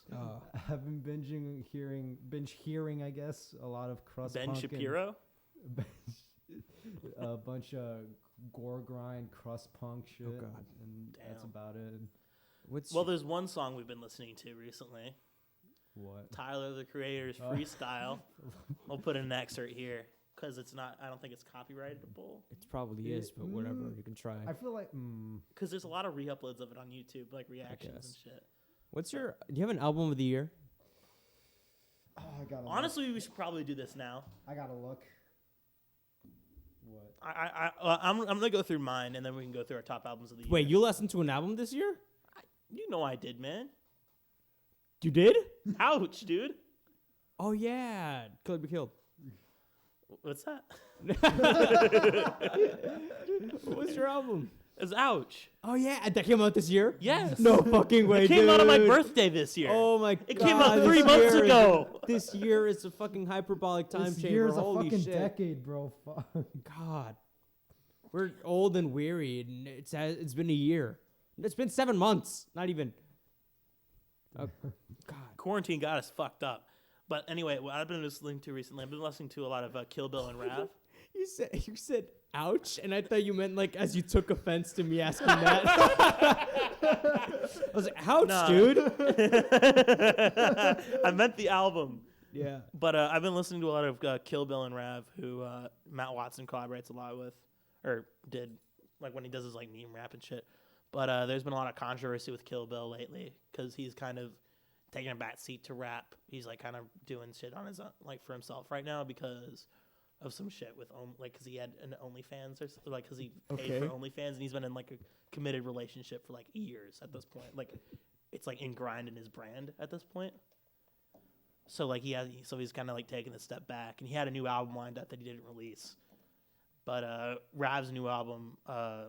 I've been binge hearing, I guess, a lot of crust Ben punk Shapiro. A bunch of gore grind crust punk shit. Oh God. And Damn. that's about it. Well, there's one song we've been listening to recently. What? Tyler, the Creator's Freestyle. I'll put an excerpt here because it's not. I don't think it's copyrightable. It probably is, but whatever. You can try. I feel like because there's a lot of re-uploads of it on YouTube, like reactions and shit. Do you have an album of the year? Oh, I gotta Honestly, we should probably do this now. I gotta look. What? I'm gonna go through mine and then we can go through our top albums of the year. Wait, you listened to an album this year? You know I did, man. You did? Ouch, dude. Oh yeah, Killer Be Killed. What's that? What's your album? It's Ouch. Oh yeah, that came out this year? Yes. No fucking way, It came out on my birthday this year. Oh my god. It came out 3 months ago. This year is a fucking hyperbolic time This chamber. year's a Holy fucking shit. decade, bro. Fuck. God. We're old and weary, and it's been a year. It's been 7 months. Not even. Oh, God. Quarantine got us fucked up. But anyway, what I've been listening to recently, I've been listening to a lot of Kill Bill and Rav. You said ouch, and I thought you meant like as you took offense to me asking that. I was like, ouch, dude. I meant the album. Yeah. But I've been listening to a lot of Kill Bill and Rav, who Matt Watson collaborates a lot with, or did, like when he does his like meme rap and shit. But there's been a lot of controversy with Kill Bill lately because he's kind of taking a back seat to rap. He's like kind of doing shit on his own, like for himself right now because of some shit with like because he had an OnlyFans or like because he paid for OnlyFans and he's been in like a committed relationship for like years at this point. Like it's like ingrained in his brand at this point. So like he's kind of like taking a step back, and he had a new album lined up that he didn't release. But Rav's new album, I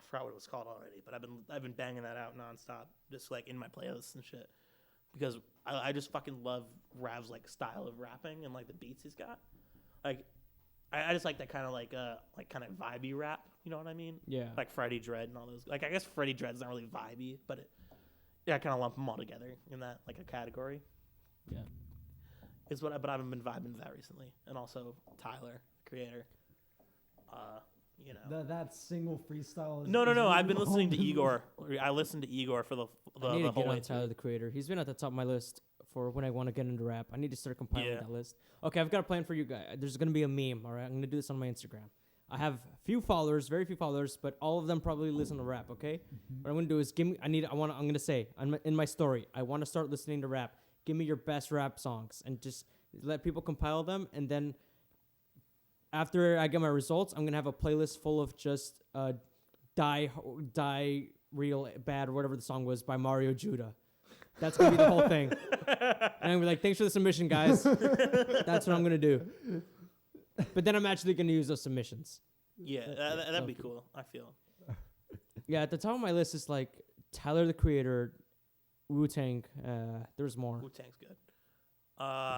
forgot what it was called already, but I've been banging that out nonstop, just like in my playlists and shit, because I just fucking love Rav's like style of rapping and like the beats he's got. Like I just like that kind of like kind of vibey rap, you know what I mean? Yeah. Like Freddie Dread and all those. Like I guess Freddie Dread's not really vibey, but I kind of lump them all together in that like a category. Yeah. But I haven't been vibing to that recently, and also Tyler, Creator. You know that single freestyle. No. I've been listening to Igor. I listened to Igor for the I need to whole get way on Tyler, the Creator. He's been at the top of my list for when I want to get into rap. I need to start compiling that list. Okay, I've got a plan for you guys. There's gonna be a meme. All right, I'm gonna do this on my Instagram. I have very few followers, but all of them probably listen to rap. Okay, what I'm gonna do is I'm gonna say in my story, I want to start listening to rap. Give me your best rap songs and just let people compile them, and then after I get my results, I'm gonna have a playlist full of just Die Real Bad or whatever the song was by Mario Judah. That's gonna be the whole thing. And I'm gonna be like, thanks for the submission, guys. That's what I'm gonna do. But then I'm actually gonna use those submissions. Yeah, that'd be cool. I feel. Yeah, at the top of my list is like Tyler, the Creator, Wu-Tang. There's more. Wu-Tang's good.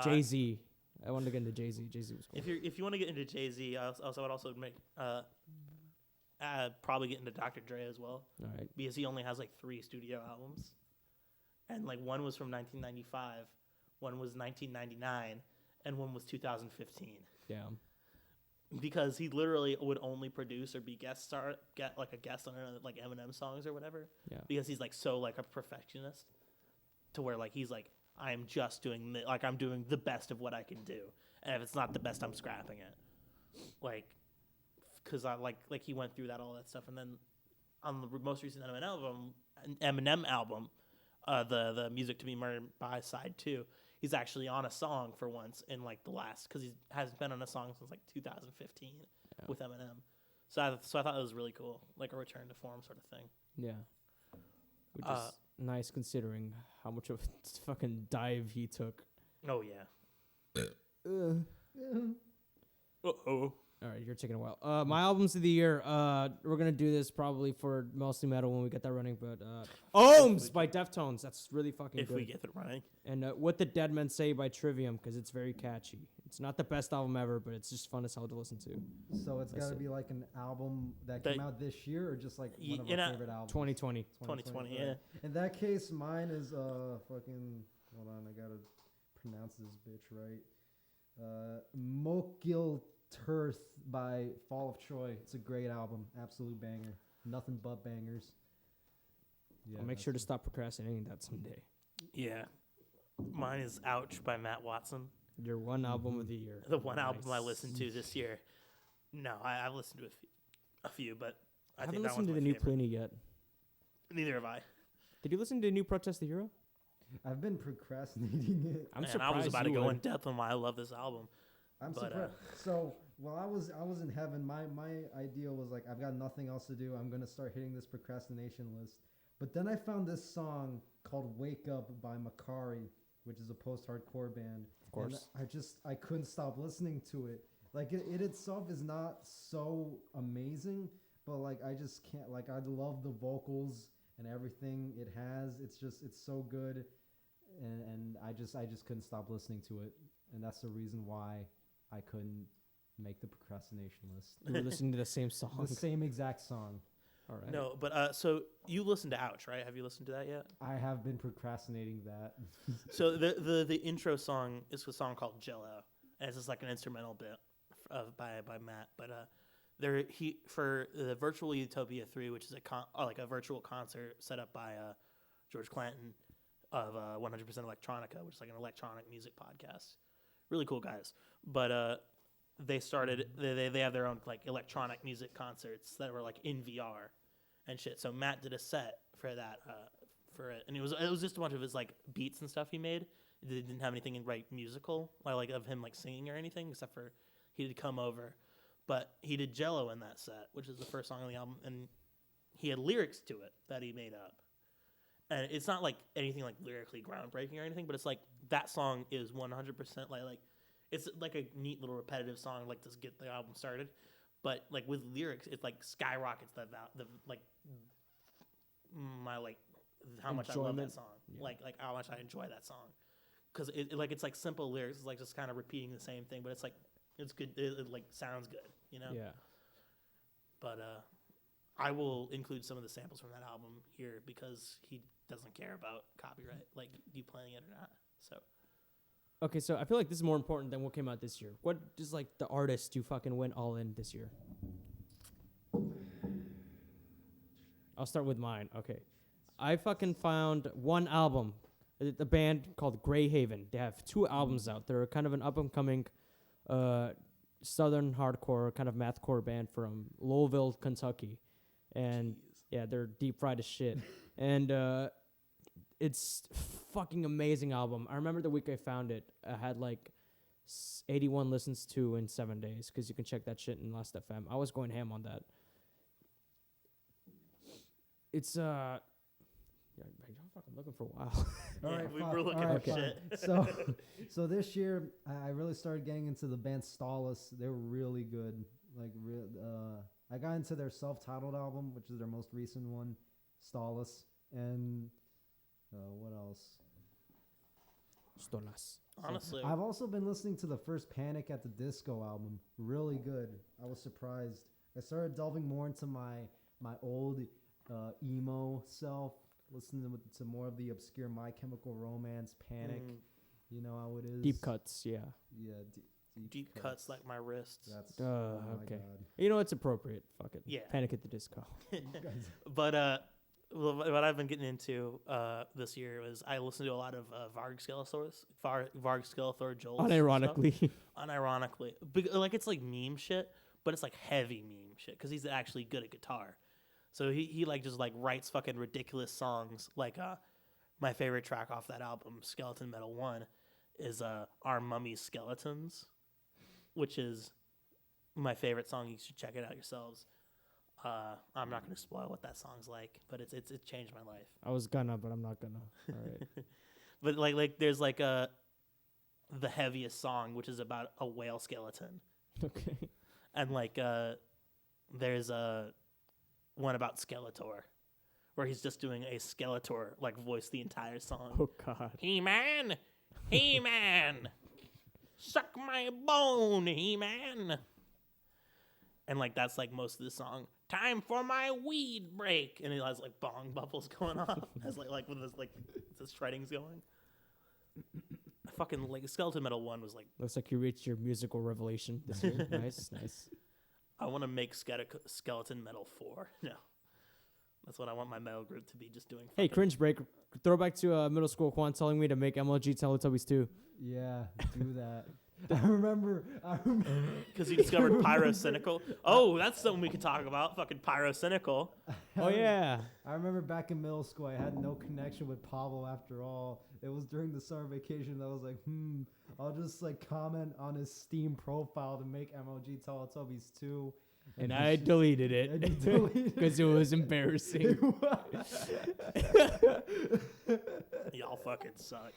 Jay-Z. I wanted to get into Jay-Z. Jay-Z was cool. If you want to get into Jay-Z, I would also make probably get into Dr. Dre as well. All right. Because he only has like 3 studio albums, and like one was from 1995, one was 1999, and one was 2015. Yeah. because he literally would only produce or be get like a guest on like Eminem songs or whatever. Yeah. Because he's like so like a perfectionist, to where like he's like, I am just doing like I'm doing the best of what I can do, and if it's not the best, I'm scrapping it. Like, because I like he went through all that stuff, and then on the most recent Eminem album, the Music to Be Murdered by side 2, he's actually on a song for once in like the last, because he hasn't been on a song since like 2015 with Eminem. So I thought it was really cool, like a return to form sort of thing. Yeah. Which is nice considering how much of a fucking dive he took. Oh yeah. Uh-oh. All right, you're taking a while. My albums of the year. We're gonna do this probably for mostly metal when we get that running, but Ohms by Deftones. That's really fucking if good. we get it running. And What the Dead Men Say by Trivium, because it's very catchy. It's not the best album ever, but it's just fun as hell to listen to. So it's got to be like an album that came out this year, or just like one of our favorite albums. 2020. 2020, yeah. In that case, mine is fucking. Hold on, I gotta pronounce this bitch right. Mokil Turth by Fall of Troy. It's a great album, absolute banger. Nothing but bangers. Yeah, I'll make sure to stop procrastinating that someday. Yeah. Mine is Ouch by Matt Watson. Your one album of the year. The one album I listened to this year. No, I've listened to a few, but I haven't think that listened one's to the my new favorite. Pliny yet. Neither have I. Did you listen to the new Protest the Hero? I've been procrastinating it. I'm Man, surprised I was about to you go would. in depth on why I love this album. I'm But, surprised. So while I was in heaven, my idea was like, I've got nothing else to do. I'm gonna start hitting this procrastination list. But then I found this song called "Wake Up" by Makari, which is a post-hardcore band. Of course. And I couldn't stop listening to it. Like it itself is not so amazing, but like I just can't. Like I love the vocals and everything it has. It's so good, and I just couldn't stop listening to it, and that's the reason why I couldn't make the procrastination list. You were listening to the same song. The same exact song. All right. No, but so you listened to Ouch, right? Have you listened to that yet? I have been procrastinating that. So the intro song is a song called Jello, and it's just like an instrumental bit by Matt. But for the Virtual Utopia 3, which is a virtual concert set up by George Clanton of 100% Electronica, which is like an electronic music podcast. Really cool guys. But they started they have their own like electronic music concerts that were like in VR and shit. So Matt did a set for that for it, and it was just a bunch of his like beats and stuff he made. It didn't have anything in musical like of him like singing or anything, except for he did Come Over. But he did Jello in that set, which is the first song on the album, and he had lyrics to it that he made up. And it's not like anything like lyrically groundbreaking or anything, but it's like that song is 100% like it's like a neat little repetitive song like to get the album started. But like with lyrics, it like skyrockets the like my like how much I love that song. Yeah. Like how much I enjoy that song. Cuz it's like simple lyrics, it's like just kind of repeating the same thing, but it's like it's good, it like sounds good, you know? Yeah. But I will include some of the samples from that album here because he doesn't care about copyright, like you playing it or not. So okay, so I feel like this is more important than what came out this year. What is like the artist you fucking went all in this year? I'll start with mine. Okay. I fucking found one album, the band called Grey Haven. They have 2 albums out. They're kind of an up-and-coming southern hardcore, kind of mathcore band from Louisville, Kentucky. And yeah, they're deep fried as shit. And it's fucking amazing album. I remember the week I found it, I had like 81 listens to in 7 days, because you can check that shit in Last FM. I was going ham on that. It's yeah, y'all fucking looking for a while. All yeah, right, we were looking for shit. So this year I really started getting into the band Stalis. They were really good. Like I got into their self-titled album, which is their most recent one, Stalis, and what else? Stalis. Honestly, I've also been listening to the first Panic at the Disco album. Really good. I was surprised. I started delving more into my old emo self, listening to more of the obscure My Chemical Romance, Panic. You know how it is. Deep cuts, yeah. Yeah. Deep cuts like my wrists. That's Okay. You know, it's appropriate. Fuck it. Yeah. Panic at the Disco. But what I've been getting into this year was I listened to a lot of Varg Skeletor Joel's Unironically. Unironically. Like, it's like meme shit, but it's like heavy meme shit because he's actually good at guitar. So he like just like writes fucking ridiculous songs. Like my favorite track off that album, Skeleton Metal 1, is Our Mummy Skeletons, which is my favorite song. You should check it out yourselves. I'm not going to spoil what that song's like, but it's changed my life. I was gonna, but I'm not gonna. All right. But like there's like the heaviest song, which is about a whale skeleton. Okay. And like there's one about Skeletor, where he's just doing a Skeletor like voice the entire song. Oh God. He-Man, He-Man, suck my bone, He-Man. And like that's like most of the song. Time for my weed break, and it has like bong bubbles going off as like with this like the shredding's going. Fucking like Skeleton Metal 1 was like. Looks like you reached your musical revelation this year. Nice. I want to make Skeleton Metal 4. No, that's what I want my metal group to be, just doing. Hey, cringe break. Throwback to middle school. Juan telling me to make MLG Teletubbies 2. Yeah, do that. I remember. Because he discovered Pyrocynical. Oh, that's something we could talk about. Fucking Pyrocynical. Oh, yeah. I remember back in middle school, I had no connection with Pablo after all. It was during the summer vacation that I was like, I'll just like comment on his Steam profile to make MLG Teletubbies 2. And I deleted it because it was embarrassing. Y'all fucking suck.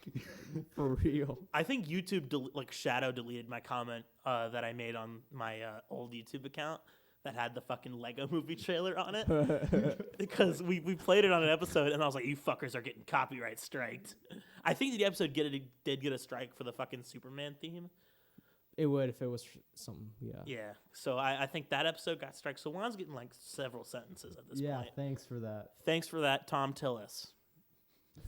For real. I think YouTube shadow deleted my comment that I made on my old YouTube account that had the fucking Lego movie trailer on it. Because we played it on an episode and I was like, you fuckers are getting copyright striked. I think the episode did get a strike for the fucking Superman theme. It would if it was something, yeah. Yeah. So I think that episode got striked. So Juan's getting like several sentences at this point. Yeah, thanks for that. Thanks for that, Tom Tillis.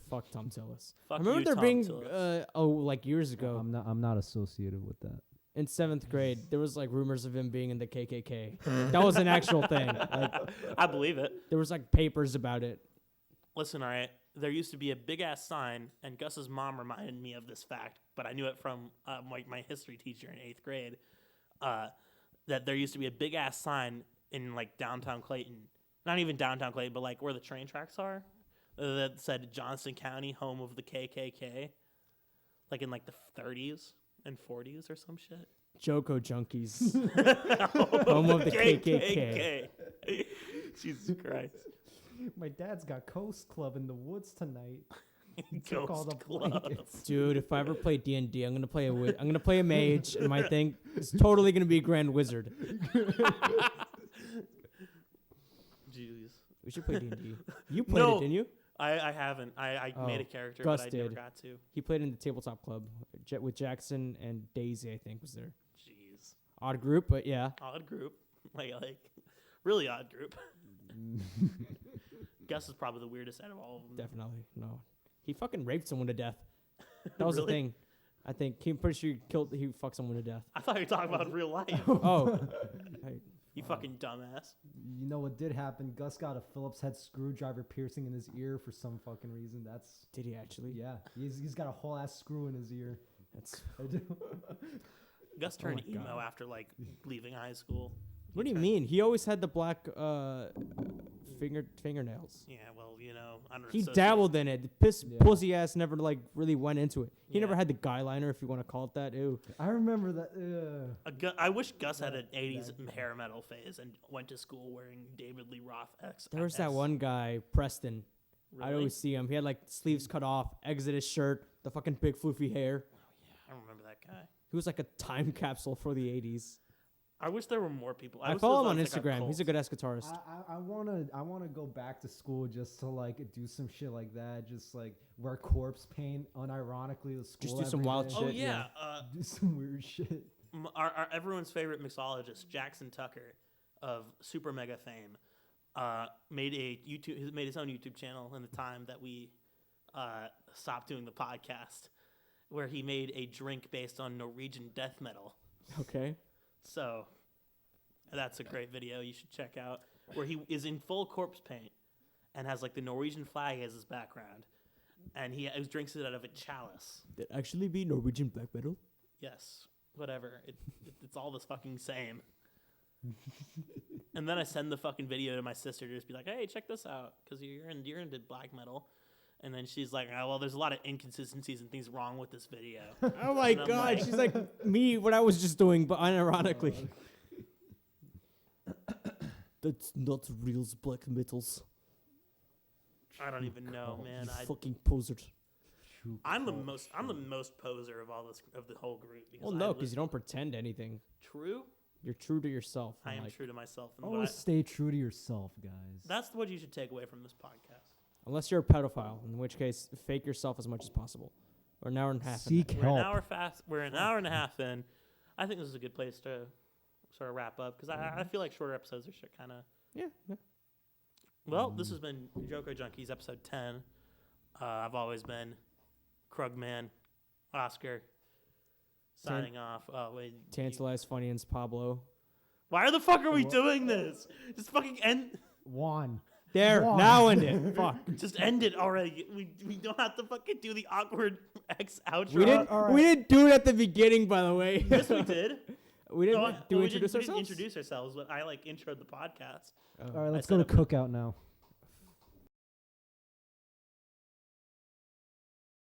Fuck Tom Tillis. Fuck I remember you, there Tom being Tillis. like years ago I'm not associated with that. in 7th grade. There was like rumors of him being in the KKK. That was an actual thing. Like, I believe it. there was like papers about it. Listen, all right. There used to be a big ass sign, and Gus's mom reminded me of this fact, but I knew it from my history teacher in 8th grade. That there used to be a big ass sign in like downtown Clayton, not even downtown Clayton, but like where the train tracks are, that said Johnson County, home of the KKK, like in like the 30s and 40s or some shit. JOCO Junkies. Home of the KKK. Jesus Christ. My dad's got Coast Club in the woods tonight. He Ghost took all the Club. blankets. Dude, if I ever play D&D, I'm gonna play a mage, and my thing is totally gonna be a Grand Wizard. Jeez. We should play D&D. You played No. it, didn't you? I haven't. I made a character, Gus but I never did. got to. He played in the tabletop club with Jackson and Daisy, I think, was there. Jeez. Odd group, but yeah. Odd group. Like really odd group. Gus is probably the weirdest out of all of them. Definitely. No. He fucking raped someone to death. That was the Really? thing. I think I'm pretty sure he fucked someone to death. I thought you were talking about in real life. Oh. You fucking dumbass. You know what did happen? Gus got a Phillips head screwdriver piercing in his ear for some fucking reason. Did he actually? Yeah. He's got a whole ass screw in his ear. That's. I do. Gus turned my emo God. after like leaving high school. What do you mean? He always had the black fingernails. Yeah, well, you know, I don't He associate- dabbled in it. Yeah. Pussy ass never like really went into it. He Yeah. never had the guy liner, if you want to call it that. Ew. I remember that. I wish Gus had an 80s hair metal phase and went to school wearing David Lee Roth X. There was that one guy, Preston. Really? I'd always see him. He had like sleeves cut off, exit his shirt, the fucking big floofy hair. I don't remember that guy. He was like a time capsule for the 80s. I wish there were more people. I wish follow him there on was, like, Instagram. He's a cult. good ass guitarist. I wanna go back to school just to like do some shit like that. Just like wear corpse paint unironically to school. do some every wild day. Oh shit, yeah. Do some weird shit. Our everyone's favorite mixologist, Jackson Tucker, of super mega fame, made his own YouTube channel in the time that we stopped doing the podcast, where he made a drink based on Norwegian death metal. Okay. So that's a great video you should check out, where he is in full corpse paint and has like the Norwegian flag as his background, and he drinks it out of a chalice. That actually be Norwegian black metal? Yes, whatever. It's all the fucking same. And then I send the fucking video to my sister to just be like, hey, check this out, because you're into black metal. And then she's like, oh, well, there's a lot of inconsistencies and things wrong with this video. Oh my And I'm god, like- she's like me, what I was just doing, but unironically. That's not real black metals. I don't even know, man. Fucking posers. I'm the most poser of the whole group. Well, no, because you don't pretend anything. True. You're true to yourself. I and, am like, true to myself. And Always stay true to yourself, guys. that's what you should take away from this podcast. Unless you're a pedophile, in which case, fake yourself as much as possible. We're an hour and a half. Seek in. help. We're an hour and a half in. I think this is a good place to sort of wrap up, because I feel like shorter episodes are kind of. Yeah. Well, this has been JOCO Junkies episode 10. I've always been Krugman, Oscar, signing off. Oh wait, Tantalized, Funyuns, Pablo. why the fuck are we doing this? Just fucking end. Juan. There, Juan. now end it. Fuck. Just end it already. We don't have to fucking do the awkward X outro. We didn't do it at the beginning, by the way. Yes, we did. We didn't No, do we introduce didn't ourselves. introduce ourselves, but I introed the podcast. Oh. All right, let's I go to said cookout now.